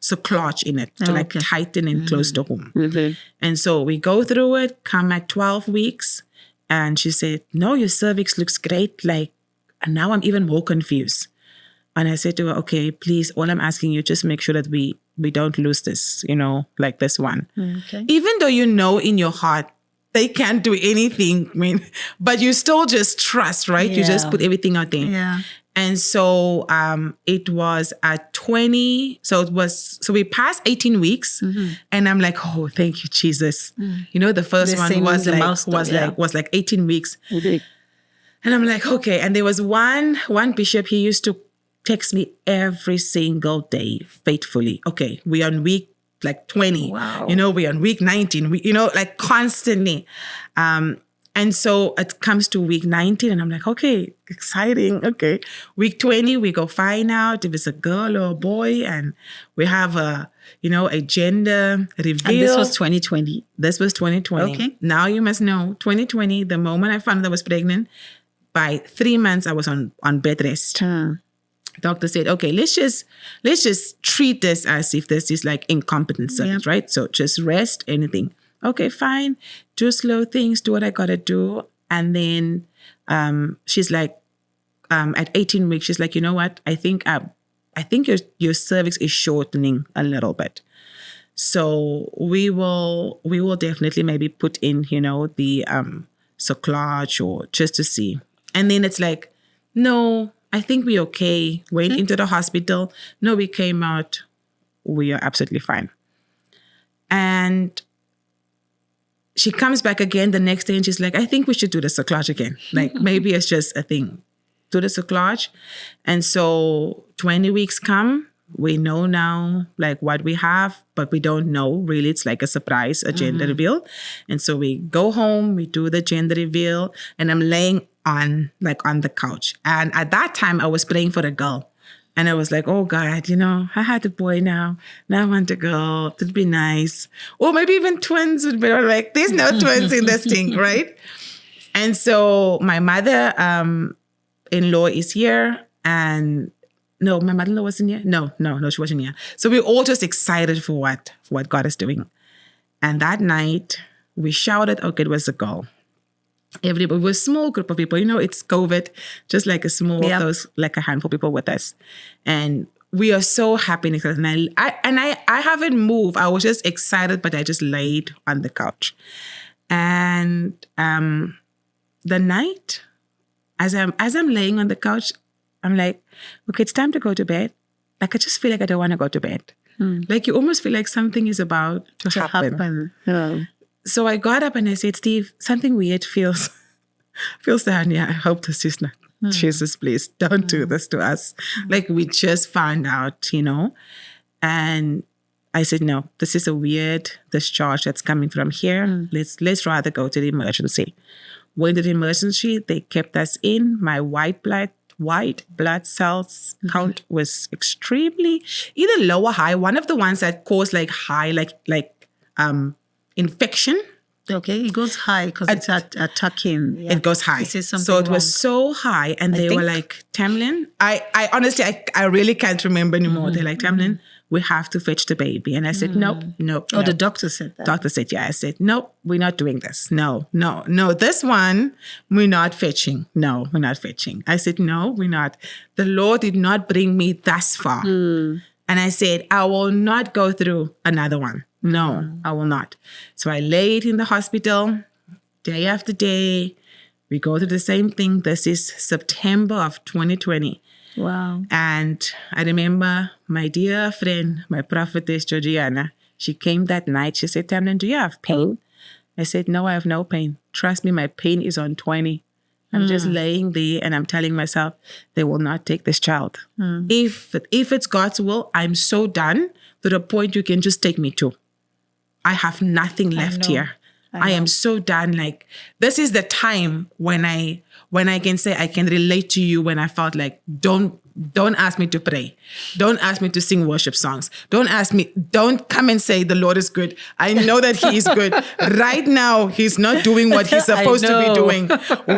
cerclage in it to like tighten and close the home. And so we go through it, come at 12 weeks. And she said, no, your cervix looks great. Like, and now I'm even more confused. And I said to her, okay, please, all I'm asking you, just make sure that we don't lose this, like this one. Okay. Even though in your heart, they can't do anything, but you still just trust, right? You just put everything out there. Yeah. And so it was at 20. So we passed 18 weeks and I'm like, oh, thank you, Jesus. The first one was like 18 weeks. Okay. And I'm like, okay. And there was one bishop, he used to text me every single day faithfully. Okay, we're on week like 20. Wow. We're on week 19, like constantly. And so it comes to week 19 and I'm like, okay, exciting. Okay. Week 20, we go find out if it's a girl or a boy and we have a gender reveal. And this was 2020. This was 2020. Okay. Now you must know, 2020, the moment I found out I was pregnant, by 3 months I was on bed rest. Doctor said, okay, let's just treat this as if this is like incompetent cervix, right? So just rest, anything. Okay, fine. Do slow things, do what I gotta do. And then she's like, at 18 weeks, she's like, you know what? I think your cervix is shortening a little bit. So we will definitely maybe put in, the cerclage or just to see. And then it's like, no, I think we're okay. Went into the hospital. No, we came out. We are absolutely fine. And she comes back again the next day and she's like, I think we should do the cerclage again. Like maybe it's just a thing. Do the cerclage. And so 20 weeks come. We know now like what we have, but we don't know really. It's like a surprise, a gender reveal. And so we go home, we do the gender reveal and I'm laying on the couch. And at that time I was praying for a girl. And I was like, oh God, I had a boy now. Now I want a girl. It'd be nice. Or maybe even twins would be like, there's no twins in this thing, right? And so my mother-in-law is here and No, my mother-in-law wasn't here. No, she wasn't here. So we all just excited for what God is doing. And that night, we shouted, okay, it was a girl. Everybody, we were a small group of people. It's COVID, just like a small, those like a handful of people with us. And we are so happy. And I haven't moved. I was just excited, but I just laid on the couch. And the night, as I'm laying on the couch, I'm like, okay, it's time to go to bed. Like, I just feel like I don't want to go to bed. Like, you almost feel like something is about to happen. Yeah. So I got up and I said, Steve, something weird feels down here. I hope this is not. Jesus, please don't do this to us. Like, we just found out, And I said, no, this is a weird discharge that's coming from here. Let's rather go to the emergency. Went to the emergency. They kept us in. My white blood cells count was extremely either low or high. One of the ones that cause like high, like infection. Okay, it goes high because it's attacking. Yeah. It goes high. So it was so high, and they were like, Tamlyn, I honestly, I really can't remember anymore. They're like, Tamlyn, we have to fetch the baby. And I said, no. Oh, the doctor said that. Doctor said, yeah. I said, no, we're not doing this. No. This one, we're not fetching. No, we're not fetching. I said, no, we're not. The Lord did not bring me thus far. And I said, I will not go through another one. No, I will not. So I laid in the hospital day after day. We go through the same thing. This is September of 2020. Wow. And I remember my dear friend, my prophetess, Georgiana, she came that night. She said, Tamlyn, do you have pain? I said, no, I have no pain. Trust me, my pain is on 20. I'm just laying there and I'm telling myself, they will not take this child. If it's God's will, I'm so done to the point you can just take me to. I have nothing left here. I am so done. Like, this is the time when I can say I can relate to you when I felt like, don't ask me to pray. Don't ask me to sing worship songs. Don't come and say the Lord is good. I know that He is good. Right now, He's not doing what He's supposed to be doing.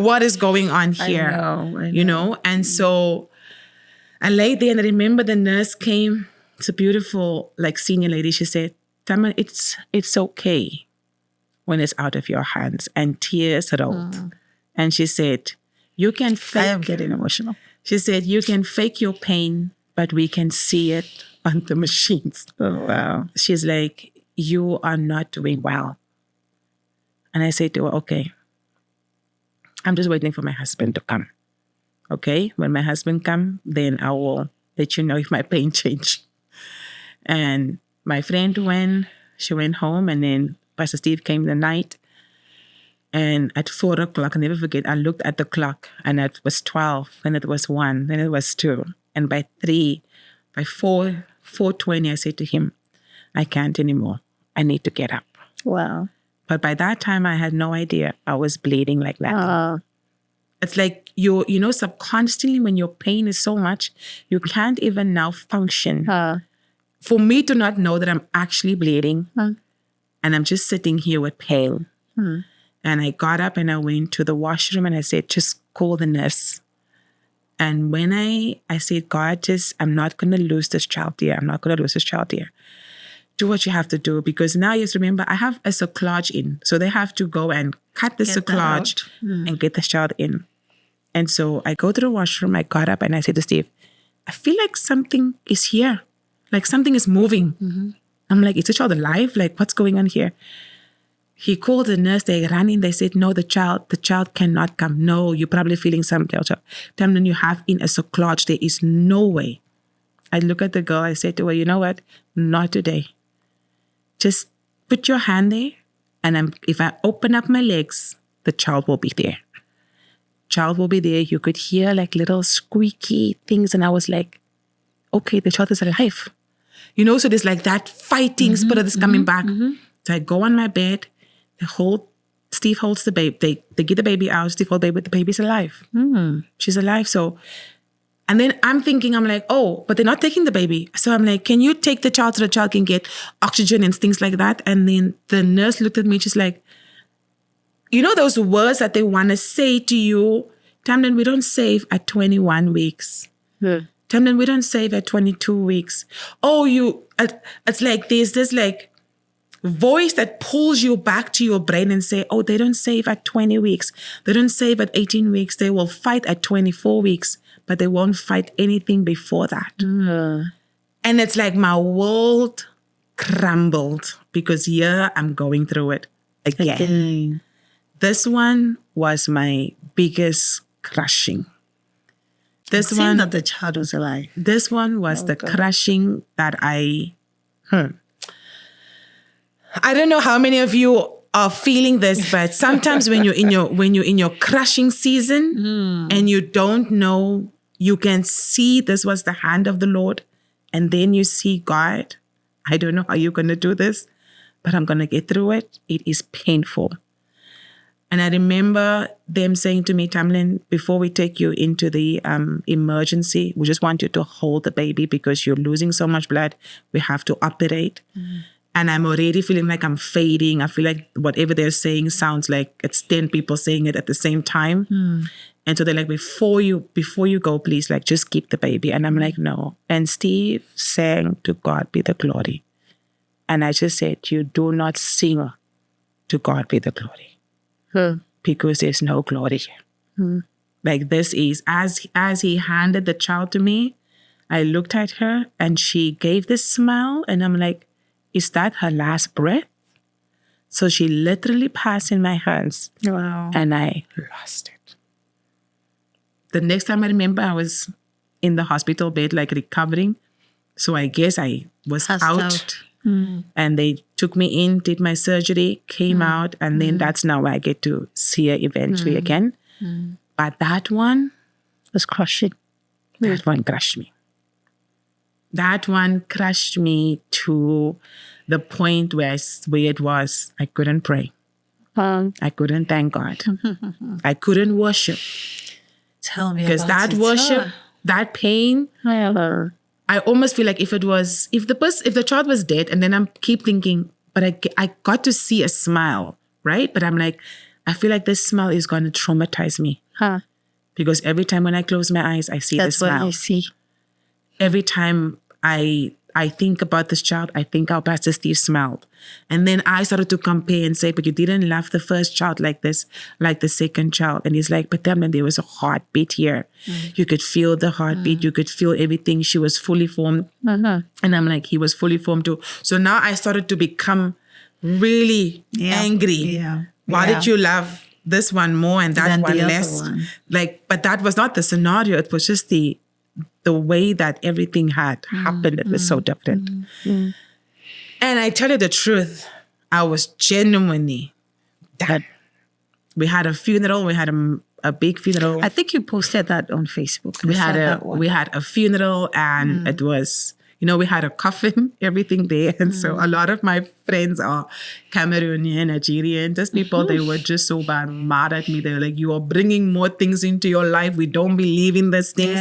What is going on here? I know. And so I laid there and I remember the nurse came. It's a beautiful, like, senior lady. She said, Tamlyn, it's okay when it's out of your hands. And tears rolled. And she said, you can fake. I am getting emotional. She said, you can fake your pain, but we can see it on the machines. Oh, wow. She's like, you are not doing well. And I said to her, okay, I'm just waiting for my husband to come. Okay, when my husband comes, then I will let you know if my pain changed. And my friend she went home, and then Pastor Steve came the night. And at 4 o'clock, I'll never forget, I looked at the clock and it was 12, and it was 1, then it was 2. And by 4:20, I said to him, I can't anymore. I need to get up. Wow. But by that time, I had no idea I was bleeding like that. It's like, subconsciously when your pain is so much, you can't even now function. For me to not know that I'm actually bleeding and I'm just sitting here with pain. And I got up and I went to the washroom and I said, just call the nurse. And when I said, God, I'm not going to lose this child here. I'm not going to lose this child here. Do what you have to do. Because now you have to remember, I have a cerclage in. So they have to go and cut the cerclage and get the child in. And so I go to the washroom. I got up and I said to Steve, I feel like something is here. Like something is moving. I'm like, is the child alive? Like, what's going on here? He called the nurse. They ran in. They said, no, the child cannot come. No, you're probably feeling something. Tamlyn, you have in a cerclage. There is no way. I look at the girl. I said to her, you know what? Not today. Just put your hand there. And if I open up my legs, the child will be there. Child will be there. You could hear like little squeaky things. And I was like, okay, the child is alive. So there's like that fighting spirit that's coming back. So I go on my bed. Steve holds the baby. They get the baby out. Steve holds the baby. The baby's alive. She's alive. So, and then I'm thinking, I'm like, oh, but they're not taking the baby. So I'm like, can you take the child so the child can get oxygen and things like that? And then the nurse looked at me. She's like, those words that they want to say to you, Tamlyn, we don't save at 21 weeks. Tamlyn, we don't save at 22 weeks. Oh, it's like there's this like voice that pulls you back to your brain and say, oh, they don't save at 20 weeks. They don't save at 18 weeks. They will fight at 24 weeks, but they won't fight anything before that. And it's like my world crumbled because here I'm going through it again. This one was my biggest crushing. This one, that the child was alive. This one was crushing that I don't know how many of you are feeling this, but sometimes when you're in your crushing season and you don't know, you can see this was the hand of the Lord, and then you see God. I don't know how you're going to do this, but I'm going to get through it. It is painful. And I remember them saying to me, Tamlyn, before we take you into the emergency, we just want you to hold the baby because you're losing so much blood. We have to operate. And I'm already feeling like I'm fading. I feel like whatever they're saying sounds like it's 10 people saying it at the same time. And so they're like, before you go, please, like, just keep the baby. And I'm like, no. And Steve sang, to God be the glory. And I just said, you do not sing, to God be the glory. Because there's no glory. Like this is, as he handed the child to me, I looked at her and she gave this smile and I'm like, is that her last breath? So she literally passed in my hands. Wow. And I lost it. The next time I remember, I was in the hospital bed, like recovering. So I guess I was Passed out. And they took me in, did my surgery, came out, and then that's now where I get to see her eventually again. But that one was crushing. That one crushed me. That one crushed me to the point where it was, I couldn't pray. I couldn't thank God. I couldn't worship. Tell me because about that worship, that pain, I almost feel like if the child was dead, and then I keep thinking, but I got to see a smile, right? But I'm like, I feel like this smile is going to traumatize me. Because every time when I close my eyes, I see the smile. That's what I see. Every time I think about this child, I think how Pastor Steve smiled. And then I started to compare and say, but you didn't love the first child like this, like the second child. And he's like, but then there was a heartbeat here. You could feel the heartbeat. You could feel everything. She was fully formed. And I'm like, he was fully formed too. So now I started to become really angry. Why did you love this one more and that one less? But that was not the scenario. It was just the way that everything had happened. It was so different. And I tell you the truth, I was genuinely done. We had a funeral. We had a big funeral. I think you posted that on Facebook. We had a funeral, and it was, we had a coffin, everything there. And so a lot of my friends are Cameroonian, Nigerian, just people, they were just so mad at me. They were like, you are bringing more things into your life. We don't believe in these things.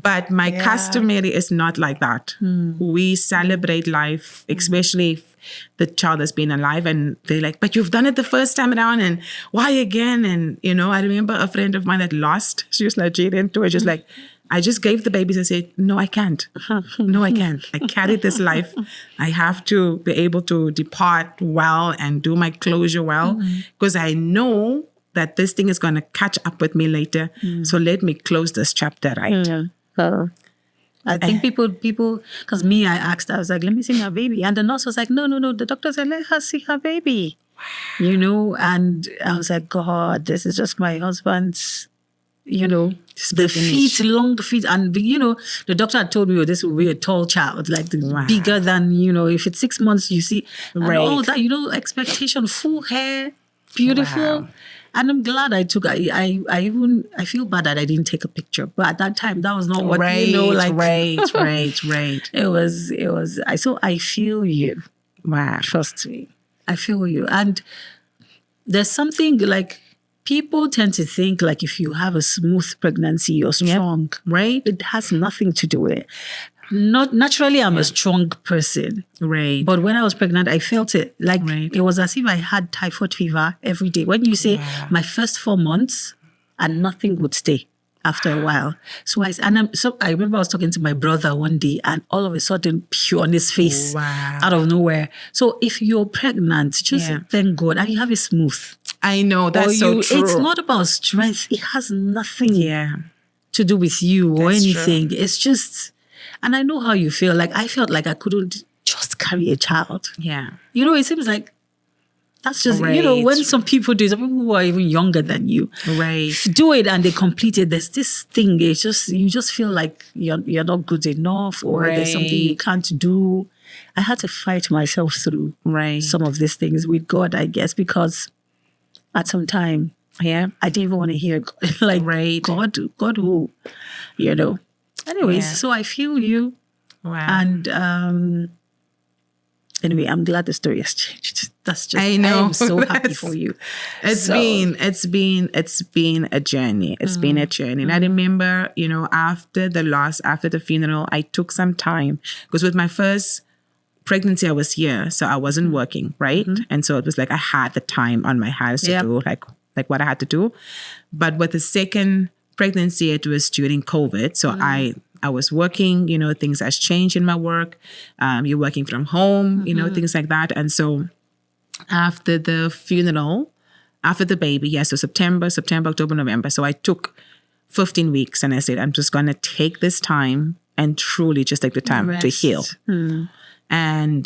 But my customary is not like that. We celebrate life, especially if the child has been alive, and they're like, but you've done it the first time around, and why again? And, I remember a friend of mine that lost, she was Nigerian too, and just like, I just gave the babies and said, no, I can't. No, I can't. I carry this life. I have to be able to depart well and do my closure well, because I know that this thing is going to catch up with me later. So let me close this chapter right. I think people, because I asked, I was like, let me see her baby. And the nurse was like, no, the doctor said, let her see her baby. And I was like, God, this is just my husband's, the feet, long feet. And, the doctor had told me, this will be a tall child, like bigger than, if it's 6 months, you see. And all that, expectation, full hair, beautiful. Wow. And I'm glad I took. I feel bad that I didn't take a picture, but at that time that was not what right. It was. I feel you. Wow, trust me, I feel you. And there's something like people tend to think like if you have a smooth pregnancy, you're strong, right? It has nothing to do with it. Not naturally, I'm a strong person. Right. But when I was pregnant, I felt it. Like it was as if I had typhoid fever every day. When you say my first 4 months and nothing would stay. after a while. So I remember I was talking to my brother one day, and all of a sudden, pure on his face, Wow. out of nowhere. So if you're pregnant, just thank God, and you have it smooth. I know, that's so true. It's not about strength. It has nothing to do with you or That's anything. true. It's just, and I know how you feel. Like I felt like I couldn't just carry a child. Yeah. You know, it seems like that's just, Right. when some people do it, some people who are even younger than you, Right. do it and they complete it. There's this thing, it's just, you just feel like you're not good enough, or there's something you Right. can't do. I had to fight myself through Right. some of these things with God, I guess, because at some time, I didn't even want to hear God. Like, Right. God who, Anyways, Yeah. so I feel you. Wow. And anyway, I'm glad the story has changed. That's just, I know. I am so happy for you. It's been a journey. It's been a journey. And I remember, after the funeral, I took some time, because with my first pregnancy, I was here, so I wasn't working, right? And so it was like I had the time on my hands to do like what I had to do. But with the second pregnancy, it was during COVID. So I was working, things has changed in my work. You're working from home, things like that. And so after the funeral, after the baby, so September, October, November. So I took 15 weeks and I said, I'm just going to take this time and truly just take the time to heal. And,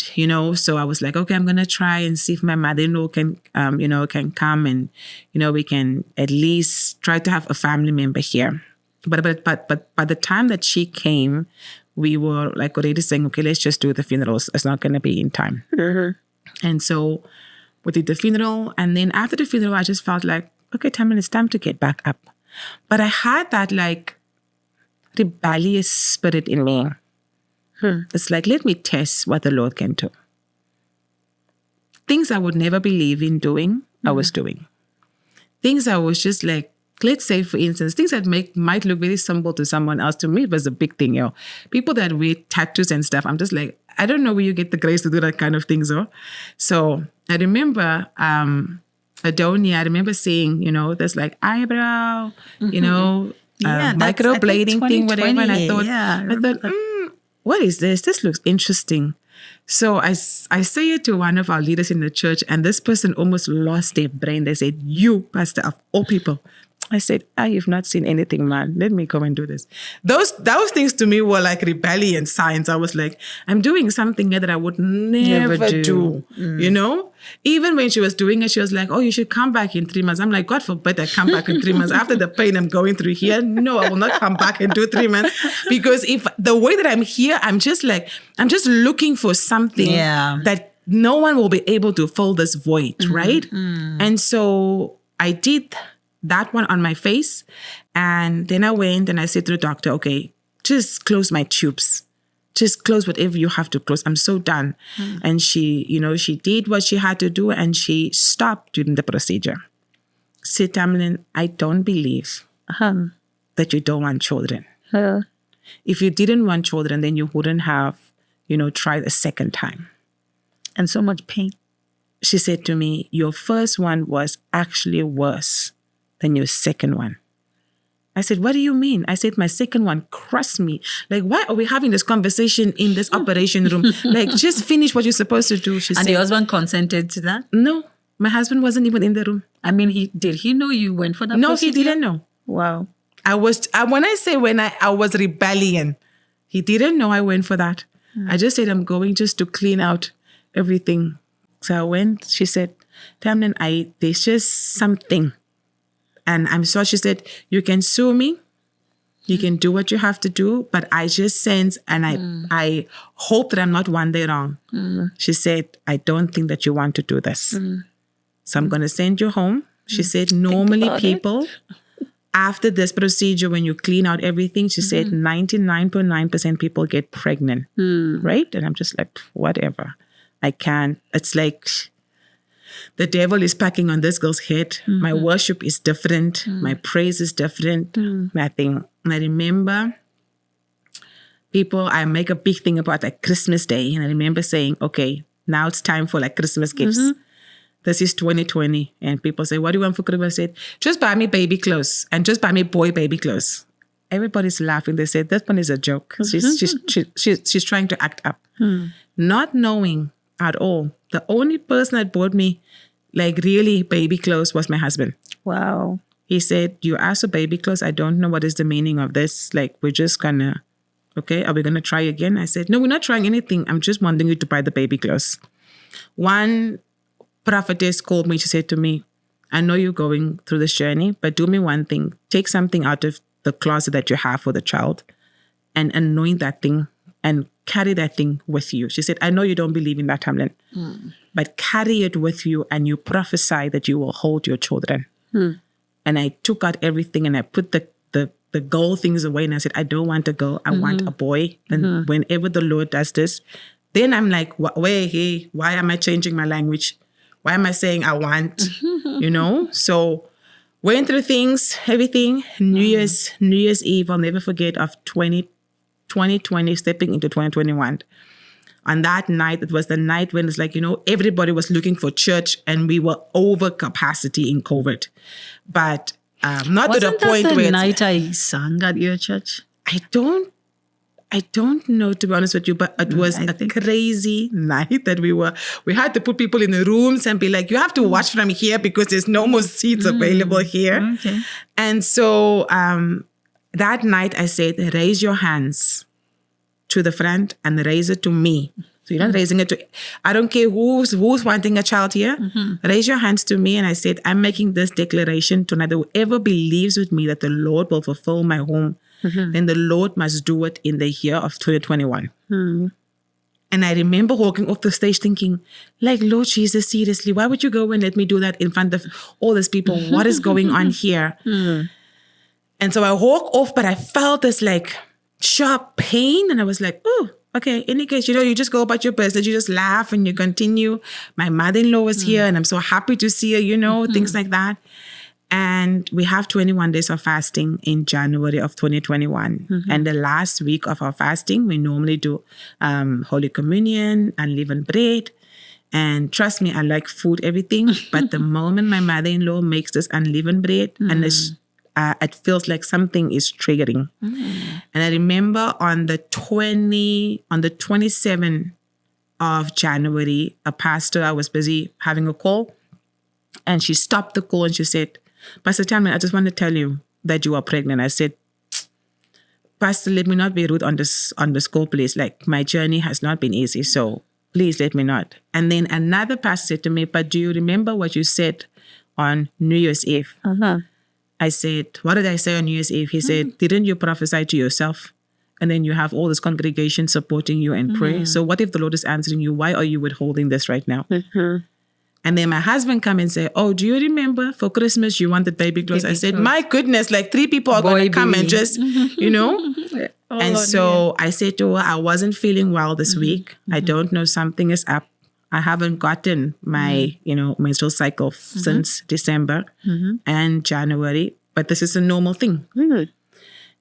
so I was like, okay, I'm going to try and see if my mother-in-law can come and, we can at least try to have a family member here. But by the time that she came, we were like already saying, okay, let's just do the funerals. It's not going to be in time. And so we did the funeral. And then after the funeral, I just felt like, okay, Tamlyn, it's time to get back up. But I had that like rebellious spirit in me. It's like, let me test what the Lord can do. Things I would never believe in doing, I was doing. Things I was just like, let's say, for instance, things that might look very simple to someone else. To me, it was a big thing, People that wear tattoos and stuff, I'm just like, I don't know where you get the grace to do that kind of thing, So I remember Adonia, I remember seeing, there's like eyebrow, microblading thing, whatever. And I thought, what is this? This looks interesting. So I say it to one of our leaders in the church, and this person almost lost their brain. They said, you, pastor of all people. I said, I have not seen anything, man. Let me come and do this. Those things to me were like rebellion signs. I was like, I'm doing something here that I would never do. Even when she was doing it, she was like, oh, you should come back in 3 months. I'm like, God forbid I come back in 3 months. After the pain I'm going through here, no, I will not come back and do 3 months. Because if the way that I'm here, I'm just looking for something that no one will be able to fill this void, right? And so I did that one on my face. And then I went and I said to the doctor, okay, just close my tubes. Just close whatever you have to close. I'm so done. And she, she did what she had to do and she stopped during the procedure. Said, Tamlyn, I don't believe that you don't want children. If you didn't want children, then you wouldn't have, tried a second time. And so much pain. She said to me, your first one was actually worse than your second one. I said, what do you mean? I said, my second one crushed me. Like, why are we having this conversation in this operation room? Like, just finish what you're supposed to do. She said. And the husband consented to that? No, my husband wasn't even in the room. I mean, did he know you went for that No, procedure? he didn't know. Wow. I was rebellion. He didn't know I went for that. I just said, I'm going just to clean out everything. So I went, she said, Tamlyn, there's just something. And I'm sorry, she said, you can sue me. You can do what you have to do. But I just sense, and I hope that I'm not one day wrong. She said, I don't think that you want to do this. So I'm going to send you home. She said, normally people, after this procedure, when you clean out everything, she said 99.9% people get pregnant. Right? And I'm just like, whatever. I can't. It's like the devil is packing on this girl's head. My worship is different. My praise is different. Nothing. And I remember I make a big thing about like Christmas Day. And I remember saying, okay, now it's time for like Christmas gifts. This is 2020. And people say, what do you want for Christmas? I said, just buy me baby clothes and just buy me boy baby clothes. everybody's laughing. They said, this one is a joke. She's trying to act up. Not knowing at all. The only person that bought me like really baby clothes was my husband. Wow. He said, you asked for baby clothes. I don't know what is the meaning of this. Like, we're just gonna, okay, are we gonna try again? I said, no, we're not trying anything. I'm just wanting you to buy the baby clothes. One prophetess called me. She said to me, I know you're going through this journey, but do me one thing. Take something out of the closet that you have for the child and anoint that thing and carry that thing with you. She said, I know you don't believe in that, Tamlyn, but carry it with you and you prophesy that you will hold your children. And I took out everything and I put the gold things away and I said, I don't want a girl. I want a boy. And whenever the Lord does this, then I'm like, wait, why am I changing my language? Why am I saying I want, So went through things, everything. New Year's Eve, I'll never forget, of 2020, stepping into 2021. On that night, it was the night when it's like, everybody was looking for church and we were over capacity in COVID. But not Wasn't to the point that the where night I sang at your church? I don't know, to be honest with you, but it was crazy night that we had to put people in the rooms and be like, you have to watch from here because there's no more seats available here. Okay. And so that night I said, raise your hands to the front and raise it to me. So you're not raising it to, I don't care who's wanting a child here. Raise your hands to me. And I said, I'm making this declaration tonight. Whoever believes with me that the Lord will fulfill my home, then the Lord must do it in the year of 2021. And I remember walking off the stage thinking, like, Lord Jesus, seriously, why would you go and let me do that in front of all these people? What is going on here? And so I walked off, but I felt this like sharp pain. And I was like, oh, okay. In any case, you just go about your business. You just laugh and you continue. My mother-in-law was here and I'm so happy to see her, things like that. And we have 21 days of fasting in January of 2021. And the last week of our fasting, we normally do Holy Communion, unleavened bread. And trust me, I like food, everything. But the moment my mother-in-law makes this unleavened bread, and it feels like something is triggering. And I remember on the 27th of January, a pastor, I was busy having a call. And she stopped the call and she said, Pastor Tamlyn, I just want to tell you that you are pregnant. I said, Pastor, let me not be rude on this call, please. Like, my journey has not been easy, so please let me not. And then another pastor said to me, but do you remember what you said on New Year's Eve? I said, what did I say on New Year's Eve? He said, didn't you prophesy to yourself? And then you have all this congregation supporting you and pray. So what if the Lord is answering you? Why are you withholding this right now? And then my husband come and say, oh, do you remember for Christmas you wanted baby clothes? I said, my goodness, like 3 people are going to come and just, And so I said to her, I wasn't feeling well this week. I don't know, something is up. I haven't gotten my, menstrual cycle since December and January, but this is a normal thing.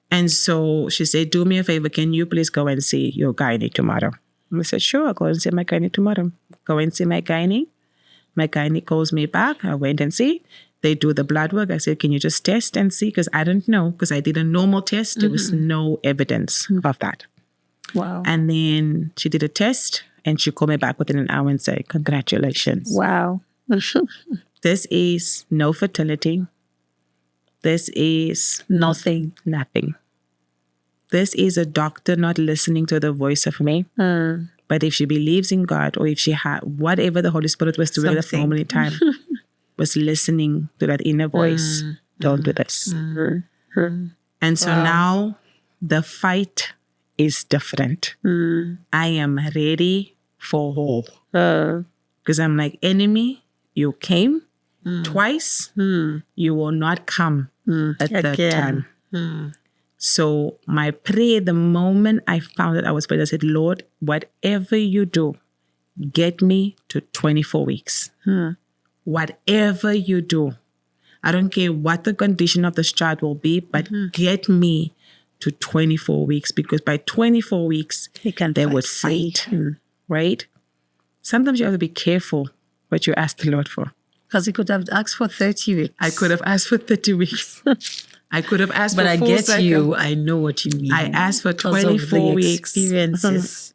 And so she said, do me a favor, can you please go and see your gynae tomorrow? I said, sure, I'll go and see my gynae tomorrow. Go and see my gynae. My gynae calls me back. I went and see. They do the blood work. I said, can you just test and see? Because I don't know. Because I did a normal test. There was no evidence of that. Wow. And then she did a test and she called me back within an hour and said, congratulations. Wow. This is no fertility. This is nothing. This is a doctor not listening to the voice of me. But if she believes in God, or if she had whatever the Holy Spirit was doing at that moment in time, was listening to that inner voice, don't do this. And so now the fight is different. I am ready for war. Because I'm like, enemy, you came twice. You will not come a third time. So my prayer, the moment I found that I was praying, I said, Lord, whatever you do, get me to 24 weeks. Whatever you do. I don't care what the condition of this child will be, but get me to 24 weeks. Because by 24 weeks, they would fight. Right? Sometimes you have to be careful what you ask the Lord for. Because he could have asked for 30 weeks. I could have asked for 30 weeks. I could have asked but for I full get cycle. you. I know what you mean. I asked for Because of 24 the weeks. experiences.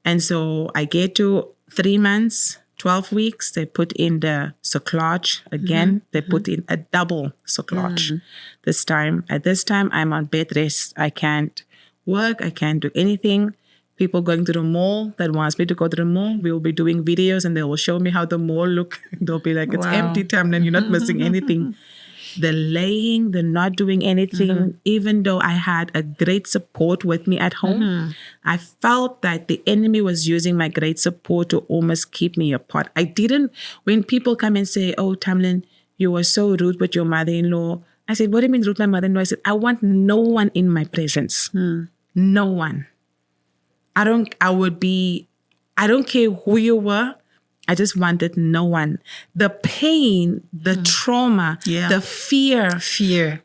And so I get to 3 months, 12 weeks. They put in the cerclage again. They put in a double cerclage this time. At this time, I'm on bed rest. I can't work. I can't do anything. People going to the mall that wants me to go to the mall, we will be doing videos and they will show me how the mall look. They'll be like, it's empty, Tamlyn. You're not missing anything. The laying, the not doing anything, even though I had a great support with me at home, I felt that the enemy was using my great support to almost keep me apart. I didn't, when people come and say, oh, Tamlyn, you were so rude with your mother-in-law. I said, what do you mean rude with my mother-in-law? I said, I want no one in my presence. No one. I don't care who you were. I just wanted no one. The pain, the trauma, the fear.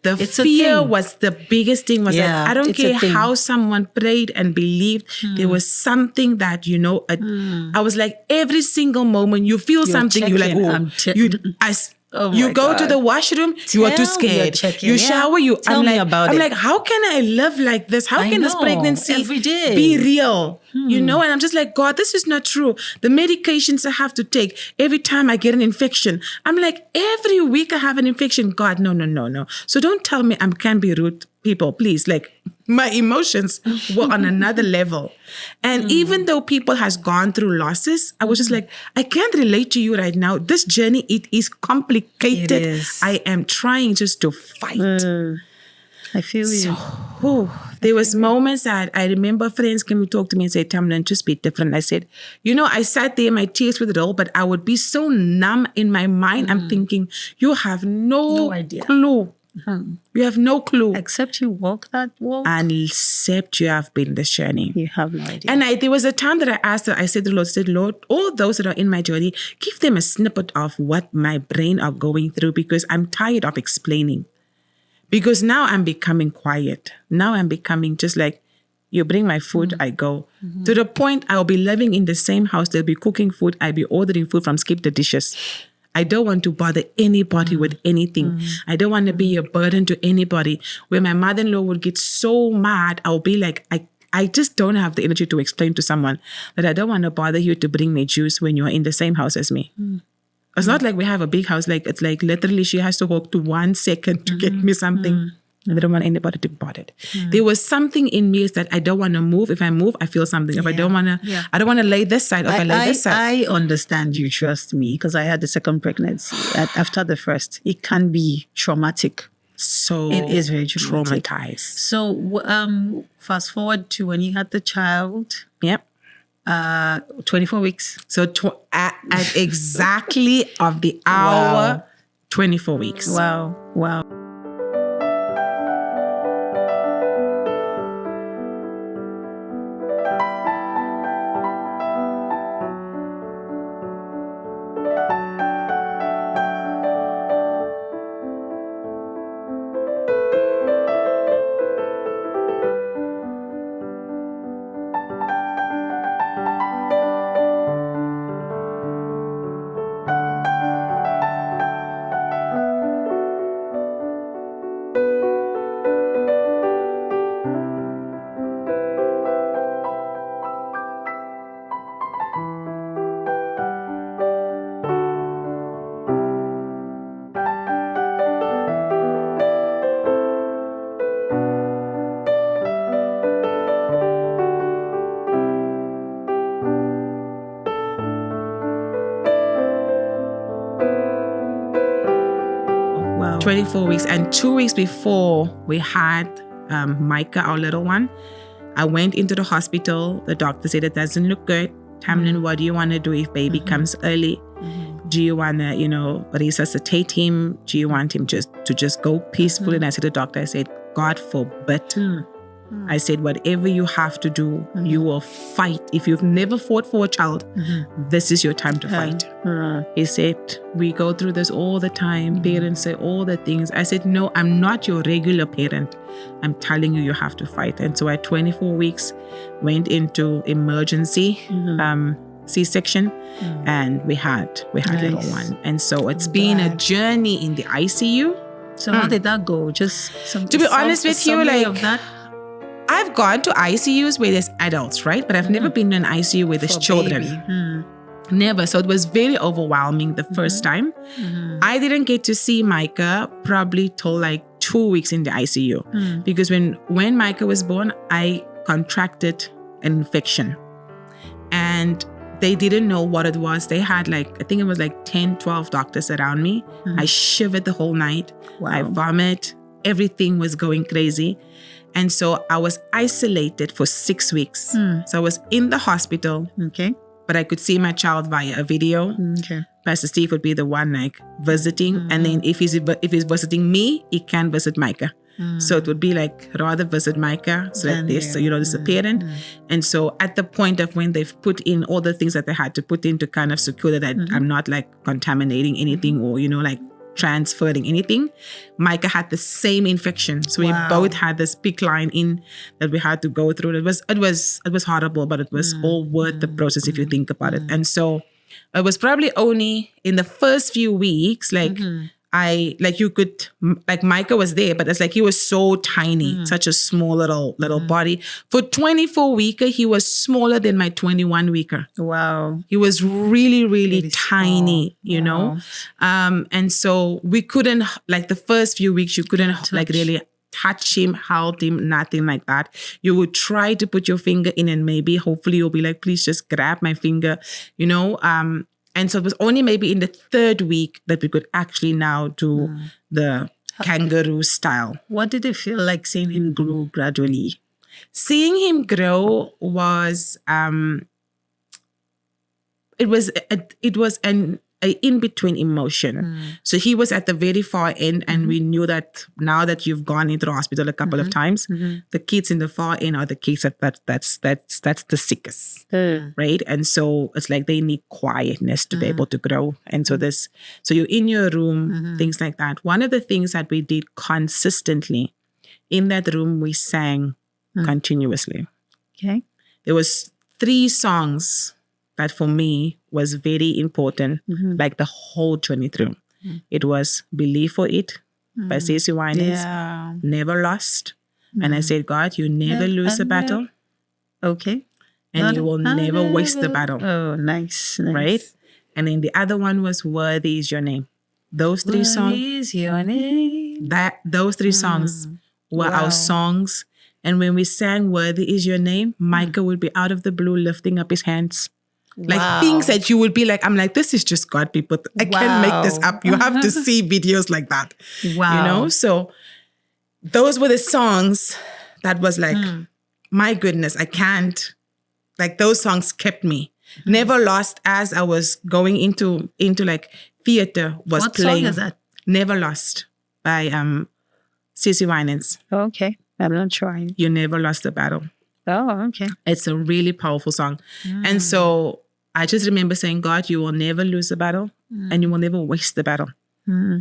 The fear was the biggest thing. Was that I don't care how someone prayed and believed. There was something that, I was like, every single moment you feel something, you're like, oh, you go to the washroom, you are too scared. You shower, Tell me about it. I'm like, how can I live like this? How can this pregnancy every day be real? And I'm just like, God, this is not true. The medications I have to take every time I get an infection. I'm like, every week I have an infection. God, no. So don't tell me I can't be rude, people, please. Like, my emotions were on another level. And even though people has gone through losses, I was just like, I can't relate to you right now. This journey, it is complicated. It is. I am trying just to fight. I feel you. There was moments that I remember friends came to talk to me and say, Tamlyn, just be different. I said, I sat there, my tears would roll, but I would be so numb in my mind. I'm thinking, you have no idea. Clue. You have no clue. Except you walk that walk. And except you have been this journey. You have no idea. And there was a time that I asked her, I said to the Lord, all those that are in my journey, give them a snippet of what my brain are going through, because I'm tired of explaining. Because now I'm becoming quiet. Now I'm becoming just like, you bring my food, I go. To the point I'll be living in the same house. They'll be cooking food. I'll be ordering food from Skip the Dishes. I don't want to bother anybody with anything. I don't want to be a burden to anybody. Where my mother-in-law would get so mad, I'll be like, I just don't have the energy to explain to someone that I don't want to bother you to bring me juice when you're in the same house as me. It's not like we have a big house. Like, it's like literally she has to walk to 1 second to get me something. I don't want anybody to be bothered. There was something in me is that I don't want to move. If I move, I feel something. If I don't want to, I don't want to lay this side. If I lay this side. I understand you, trust me, because I had the second pregnancy. After the first, it can be traumatic. So it is very traumatic. traumatized. So fast forward to when you had the child. Yep. 24 weeks. So at exactly of the hour, 24 weeks. Wow. Wow. 24 weeks. And 2 weeks before we had Micah, our little one, I went into the hospital. The doctor said it doesn't look good. Tamlyn, what do you want to do if baby comes early? Do you want to, resuscitate him? Do you want him to just go peacefully? And I said to the doctor, I said, God forbid. I said, whatever you have to do, you will fight. If you've never fought for a child, this is your time to fight. He said, we go through this all the time. Parents say all the things. I said, no, I'm not your regular parent. I'm telling you, you have to fight. And so at 24 weeks, went into emergency C-section, and we had little one. And so it's been a journey in the ICU. So how did that go? Just To be honest with you, summary like, of that I've gone to ICUs where there's adults, right? But I've never been in an ICU where there's for children. baby. Never. So it was very overwhelming the first time. I didn't get to see Micah probably till like 2 weeks in the ICU. Because when Micah was born, I contracted an infection. And they didn't know what it was. They had like, I think it was like 10, 12 doctors around me. I shivered the whole night. Wow. I vomit. Everything was going crazy. And so I was isolated for 6 weeks. So I was in the hospital, Okay. but I could see my child via a video. Okay. Pastor Steve would be the one like visiting. And then if he's visiting me, he can visit Micah. So it would be like rather visit Micah so that there's, there's a parent. And so at the point of when they've put in all the things that they had to put in to kind of secure that I'm not like contaminating anything or, like transferring anything, Micah had the same infection. So we both had this big line in that we had to go through. It was horrible, but it was all worth the process if you think about it. And so it was probably only in the first few weeks, like Micah was there, but it's like he was so tiny, such a small little body. For 24 weeker, he was smaller than my 21 weeker. Wow. He was really, really tiny, you know? And so we couldn't, like the first few weeks, you couldn't like really touch him, hold him, nothing like that. You would try to put your finger in and maybe, hopefully you'll be like, please just grab my finger, and so it was only maybe in the third week that we could actually now do the kangaroo style. What did it feel like seeing him grow gradually? Seeing him grow was it was an in-between emotion. So he was at the very far end, and we knew that now that you've gone into the hospital a couple of times, the kids in the far end are the kids that's the sickest, right? And so it's like they need quietness to be able to grow. And so you're in your room, things like that. One of the things that we did consistently in that room, we sang continuously. Okay. There was 3 songs that for me was very important, like the whole journey through. It was Believe for It by Stacey Winans, Never Lost. And I said, God, you never lose a battle. Okay. And you will never waste the battle. Oh, nice. Right? And then the other one was Worthy Is Your Name. Those 3 songs. Worthy is your name. Those 3 songs were our songs. And when we sang Worthy Is Your Name, Micah would be out of the blue lifting up his hands. Like things that you would be like, I'm like, this is just God, people. I can't make this up. You have to see videos like that. Wow. So those were the songs that was like, my goodness, I can't. Like those songs kept me. Never Lost as I was going into like theater was what playing. What song is that? Never Lost by Stacey Winans. Oh, okay. I'm not trying. You never lost the battle. Oh, okay. It's a really powerful song. And so I just remember saying, God, you will never lose the battle and you will never waste the battle.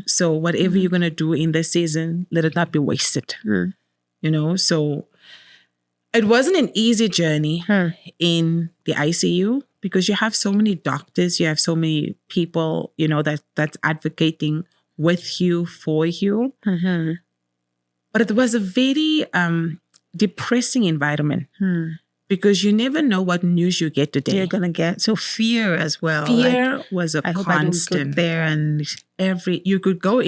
So whatever you're going to do in this season, let it not be wasted. So it wasn't an easy journey in the ICU because you have so many doctors, you have so many people, that's advocating with you, for you. But it was a very depressing environment because you never know what news you get today. You're going to get. So fear as well. Fear was a I hope constant. I don't go there and you could go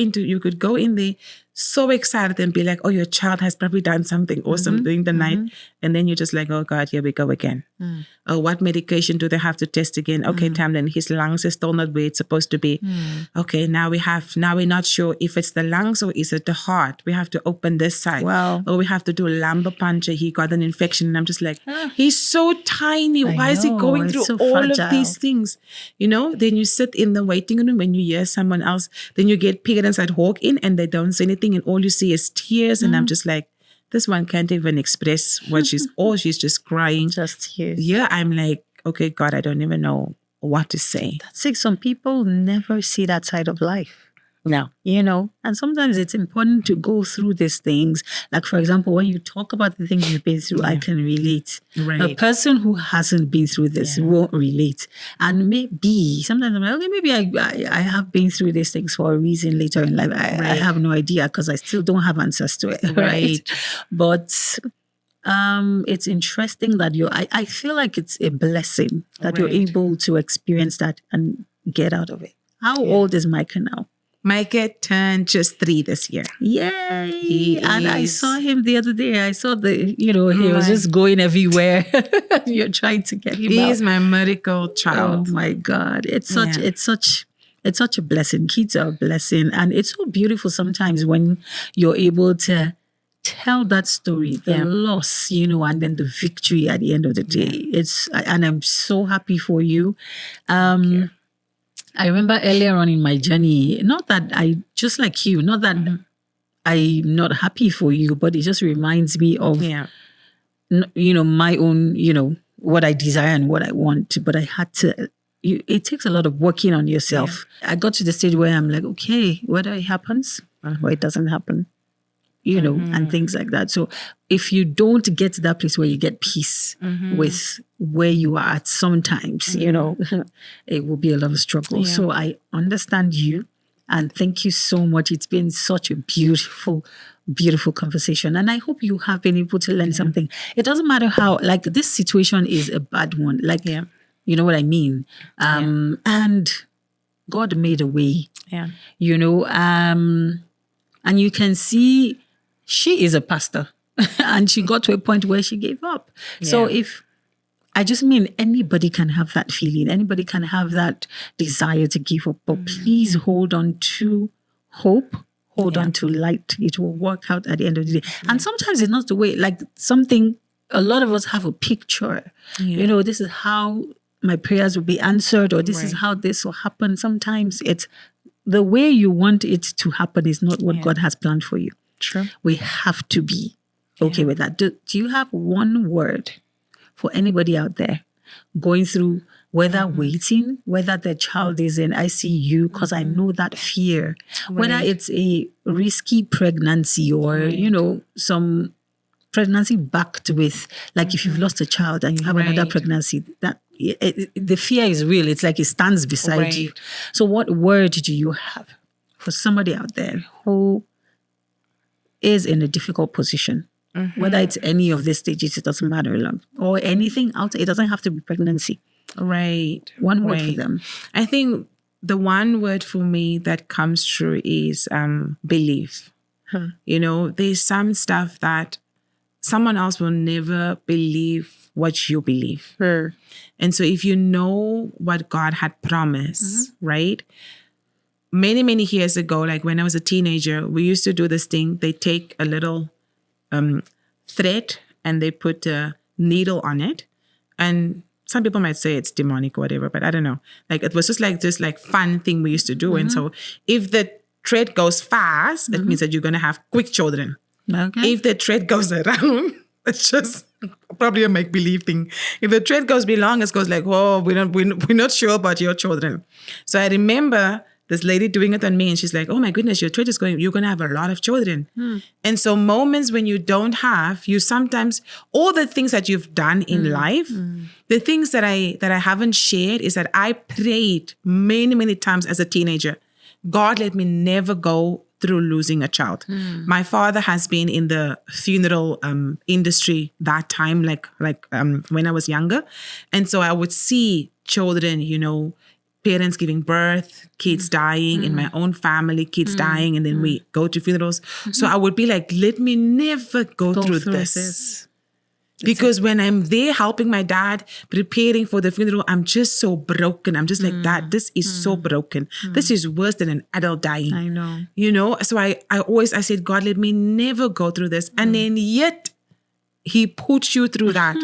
in there so excited and be like, oh, your child has probably done something awesome during the night. And then you're just like, oh God, here we go again. Oh, what medication do they have to test again? Okay, Tamlyn, his lungs is still not where it's supposed to be. Okay, now we're not sure if it's the lungs or is it the heart. We have to open this side. Wow. Or we have to do a lumbar puncture. He got an infection. And I'm just like, he's so tiny. Why is he going through so all fragile. of these things? Then you sit in the waiting room when you hear someone else. Then you get parents that walk in and they don't say anything and all you see is tears. And I'm just like, this one can't even express what she's just crying. Just tears. Yeah, I'm like, okay, God, I don't even know what to say. That's it. Some people never see that side of life. No. And sometimes it's important to go through these things. Like, for example, when you talk about the things you've been through, I can relate. Right. A person who hasn't been through this won't relate. And maybe, sometimes I'm like, okay, maybe I have been through these things for a reason later in life. I have no idea because I still don't have answers to it. Right. But it's interesting that I feel like it's a blessing that you're able to experience that and get out of it. How old is Micah now? Micah turned just 3 this year. Yay! And I saw him the other day. I saw he was just going everywhere. You're trying to get him out. He is my miracle child. Oh my God. It's such a blessing. Kids are a blessing. And it's so beautiful sometimes when you're able to tell that story, the loss, and then the victory at the end of the day. And I'm so happy for you. Thank you. I remember earlier on in my journey, not that just like you, not that I'm not happy for you, but it just reminds me of, my own, what I desire and what I want. But I had to, it takes a lot of working on yourself. Yeah. I got to the stage where I'm like, okay, whether it happens or it doesn't happen, and things like that. So if you don't get to that place where you get peace with where you are at sometimes, it will be a lot of struggle. Yeah. So I understand you and thank you so much. It's been such a beautiful, beautiful conversation. And I hope you have been able to learn something. It doesn't matter how, like this situation is a bad one. Like, you know what I mean? And God made a way, and you can see she is a pastor and she got to a point where she gave up. Yeah. So I just mean anybody can have that feeling. Anybody can have that desire to give up. But please hold on to hope. Hold on to light. It will work out at the end of the day. And sometimes it's not the way, like a lot of us have a picture. Yeah. This is how my prayers will be answered or this is how this will happen. Sometimes it's the way you want it to happen is not what God has planned for you. True. We have to be okay with that. Do you have one word for anybody out there going through, whether waiting, whether their child is in ICU, because I know that fear, whether it's a risky pregnancy or, some pregnancy backed with, like if you've lost a child and you have another pregnancy, that the fear is real. It's like it stands beside you. So what word do you have for somebody out there who is in a difficult position? Whether it's any of these stages, it doesn't matter, or anything else. It doesn't have to be pregnancy. Right. One word for them. I think the one word for me that comes through is belief. There's some stuff that someone else will never believe what you believe. And so if you know what God had promised, right? Many, many years ago, like when I was a teenager, we used to do this thing. They take a little thread and they put a needle on it. And some people might say it's demonic or whatever, but I don't know. Like it was just like this fun thing we used to do. And so if the thread goes fast, it means that you're going to have quick children. Okay. If the thread goes around, it's just probably a make-believe thing. If the thread goes long, it goes like, whoa, we're not sure about your children. So I remember this lady doing it on me and she's like, oh my goodness, your thread is going, you're going to have a lot of children. And so moments when you don't have, you sometimes, all the things that you've done in life, the things that I haven't shared is that I prayed many, many times as a teenager. God let me never go through losing a child. My father has been in the funeral industry that time, like when I was younger. And so I would see children, parents giving birth, kids dying in my own family, kids dying, and then we go to funerals. So I would be like, let me never go through this. Because when I'm there helping my dad, preparing for the funeral, I'm just so broken. I'm just like, Dad, this is so broken. This is worse than an adult dying. I know. So I said, God, let me never go through this. And then yet, He puts you through that.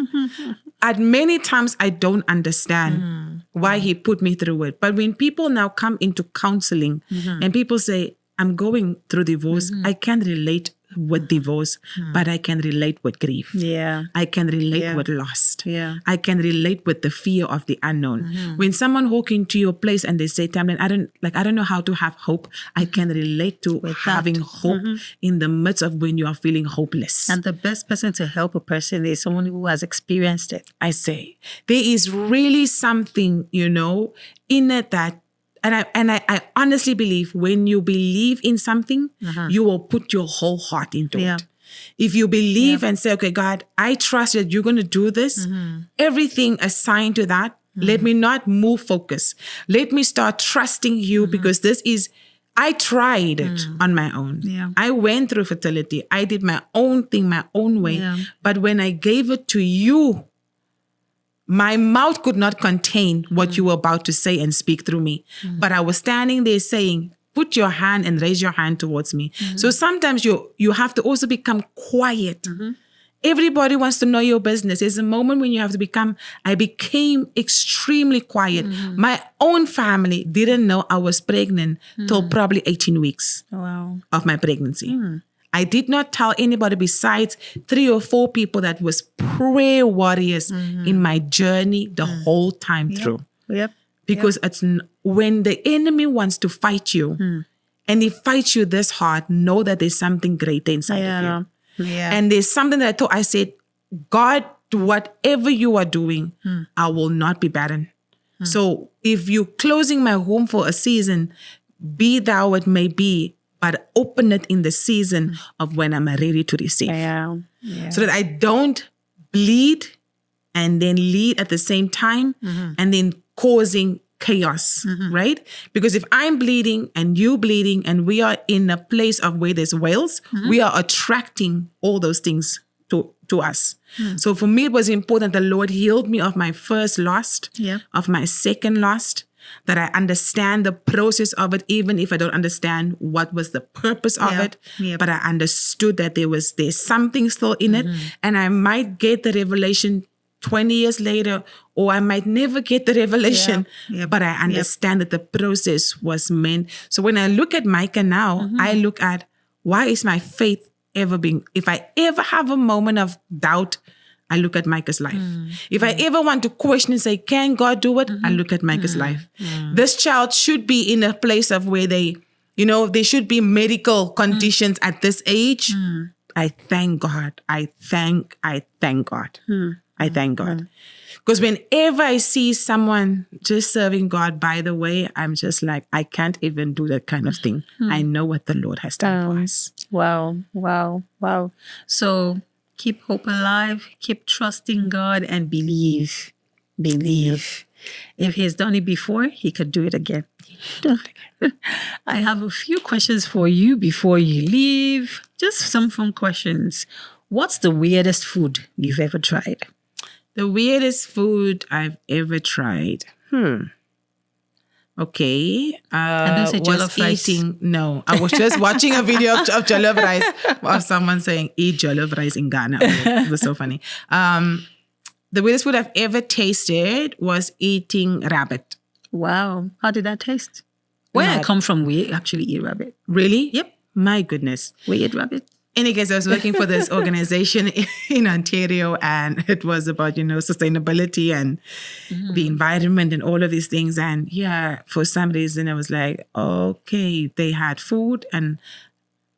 At many times, I don't understand why He put me through it. But when people now come into counseling and people say, I'm going through divorce, I can relate with divorce, but I can relate with grief. Yeah. I can relate Yeah. with loss. Yeah. I can relate with the fear of the unknown. When someone walk into your place and they say, Tamlyn, I don't know how to have hope. I can relate to With having that. hope in the midst of when you are feeling hopeless. And the best person to help a person is someone who has experienced it. I say there is really something, in it that, and I honestly believe when you believe in something, you will put your whole heart into Yeah. it. If you believe and say, okay, God, I trust that you're going to do this, everything assigned to that, let me not move focus. Let me start trusting you because I tried it on my own. Yeah. I went through fertility. I did my own thing, my own way. Yeah. But when I gave it to you, my mouth could not contain what you were about to say and speak through me. But I was standing there saying, put your hand and raise your hand towards me. So sometimes you have to also become quiet. Everybody wants to know your business. There's a moment when you have to I became extremely quiet. My own family didn't know I was pregnant till probably 18 weeks Wow. of my pregnancy. I did not tell anybody besides 3 or 4 people that was prayer warriors in my journey the whole time through. Yep. Because it's when the enemy wants to fight you and he fights you this hard, know that there's something greater inside of you. Yeah. And there's something that I said, God, whatever you are doing, I will not be barren. So if you're closing my womb for a season, be thou it may be, but open it in the season of when I'm ready to receive. Yeah. So that I don't bleed and then lead at the same time and then causing chaos, right? Because if I'm bleeding and you bleeding and we are in a place of where there's whales, we are attracting all those things to us. So for me, it was important the Lord healed me of my first loss, of my second loss, that I understand the process of it, even if I don't understand what was the purpose of it. But I understood that there's something still in it, and I might get the revelation 20 years later, or I might never get the revelation, but I understand that the process was meant. So when I look at Micah now, I look at, why is my faith ever being, if I ever have a moment of doubt, I look at Micah's life. If I ever want to question and say, can God do it? I look at Micah's life. This child should be in a place of where there should be medical conditions at this age. I thank God. I thank God. I thank God. Because whenever I see someone just serving God, by the way, I'm just like, I can't even do that kind of thing. I know what the Lord has done for us. Wow. So keep hope alive, keep trusting God, and believe. If he's done it before, he could do it again. I have a few questions for you before you leave. Just some fun questions. What's the weirdest food you've ever tried? The weirdest food I've ever tried. Okay. I don't say jollof rice. No, I was just watching a video of jollof rice of someone saying, eat jollof rice in Ghana. It was so funny. The weirdest food I've ever tasted was eating rabbit. Wow. How did that taste? Where I come from, we actually eat rabbit. Really? Yep. My goodness. We eat rabbit. Any case, I was working for this organization in Ontario, and it was about, sustainability and the environment and all of these things. And for some reason, I was like, okay, they had food and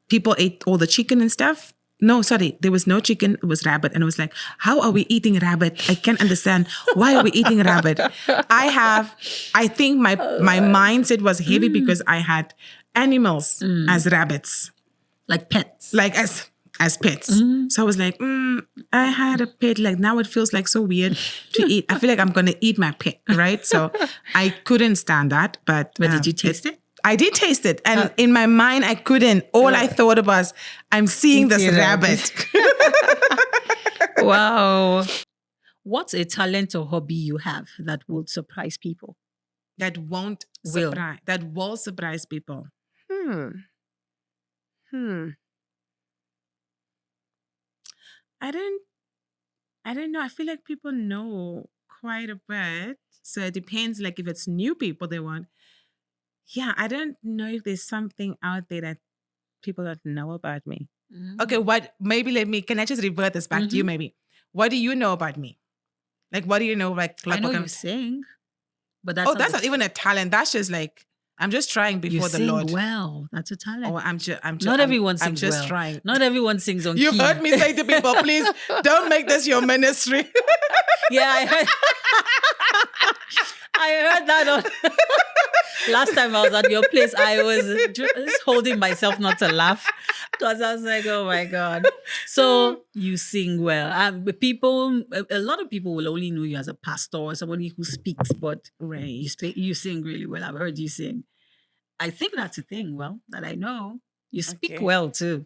people ate all the chicken and stuff. No, sorry, there was no chicken, it was rabbit. And I was like, how are we eating rabbit? I can't understand. Why are we eating rabbit? I think my mindset was heavy because I had animals as rabbits. Like pets. Like as pets. So I was like, I had a pet. Like now it feels like so weird to eat. I feel like I'm going to eat my pet, right? So I couldn't stand that. But did you taste it? I did taste it. And in my mind, I couldn't. All I thought was, I'm seeing this rabbit. Wow. What's a talent or hobby you have that would surprise people? That will surprise people. I don't know. I feel like people know quite a bit. So it depends, like if it's new people they want. Yeah, I don't know if there's something out there that people don't know about me. Okay, can I just revert this back to you maybe? What do you know about me? Like, what do you know? Like I know what you kind of- sing, but that's that's not even a talent. That's just like, I'm just trying you before the sing Lord. well. That's a talent. Oh, I'm just, Not everyone I'm sings just well. trying. Not everyone sings on You've key. heard me say to people, please don't make this your ministry. Yeah, I heard. I heard that on last time I was at your place. I was just holding myself not to laugh because I was like, "Oh my god!" So you sing well. A lot of people will only know you as a pastor or somebody who speaks, but Right. you sing really well. I've heard you sing. I think that's a thing. Well, that I know. You speak Okay. well too.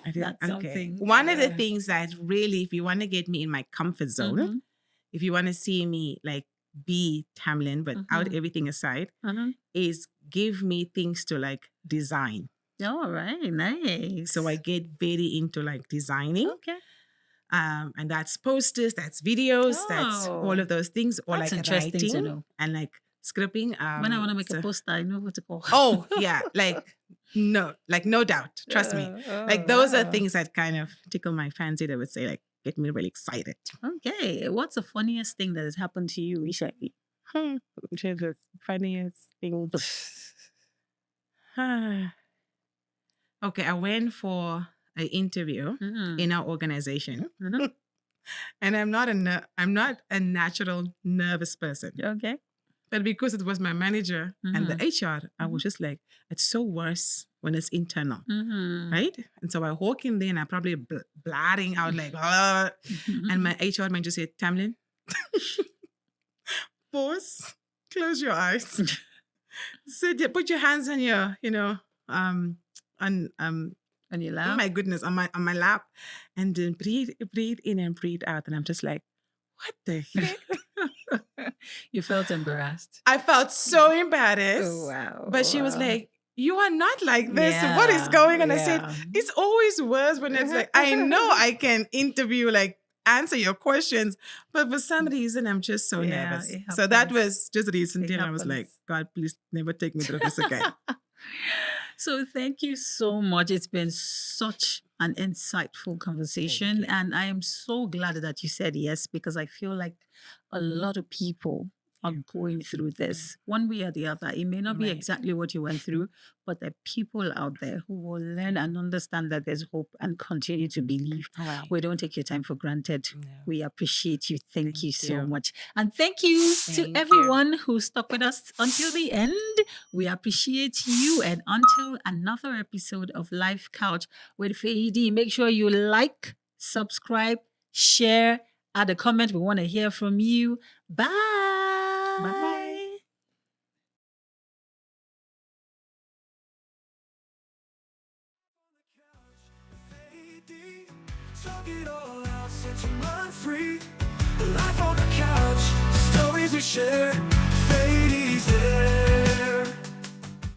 I did- That's something. One of the things that really, if you want to get me in my comfort zone, Mhm. if you want to see me like be Tamlyn, but out Mhm. everything aside, Uh-huh. is give me things to like design. All right, nice. So I get very into like designing. Okay. And that's posters, that's videos, that's all Oh. of those things, or That's like interesting to writing know. and like scripting. When I want to make so- a poster, I know what to call. Oh yeah, no doubt. Trust me. Like those are things that kind of tickle my fancy. That would say like get me really excited. Okay. What's the funniest thing that has happened to you recently? Jesus, funniest thing. Okay, I went for an interview Mhm. in our organization, Mhm. and I'm not a natural nervous person. Okay. But because it was my manager and the HR, I Mm-hmm. was just like, it's so worse when it's internal, Mhm. right? And so I walk in there and I probably blaring out like, "Ah," and my HR manager said, Tamlyn, pause, close your eyes. Said, put your hands on your, on And you oh laugh. my goodness, on my lap, and then breathe in and breathe out. And I'm just like, what the heck? You felt embarrassed. I felt so embarrassed. Oh, wow. But she was Wow. like, you are not like this. What is going on? I said, Yeah. it's always worse when it's like, I know I can interview, like answer your questions, but for some reason, I'm just so Yeah, nervous. it So that happens. was just recently. It And I was like, happens. God, please never take me through this again. So thank you so much. It's been such an insightful conversation. you. And I am so glad that you said yes, because I feel like a lot of people are going through this one way or the other. It may not be Right. exactly what you went through, but there are people out there who will learn and understand that there's hope and continue to believe. Right. We don't take your time for granted. No. We appreciate you. Thank you so you. much. And thank you Thank to you. everyone who stuck with us until the end. We appreciate you. And until another episode of Life Couch with Feidi, make sure you like, subscribe, share, add a comment. We want to hear from you. Bye. Bye. Talk it all out, set your mind free. Life on the couch, stories we share.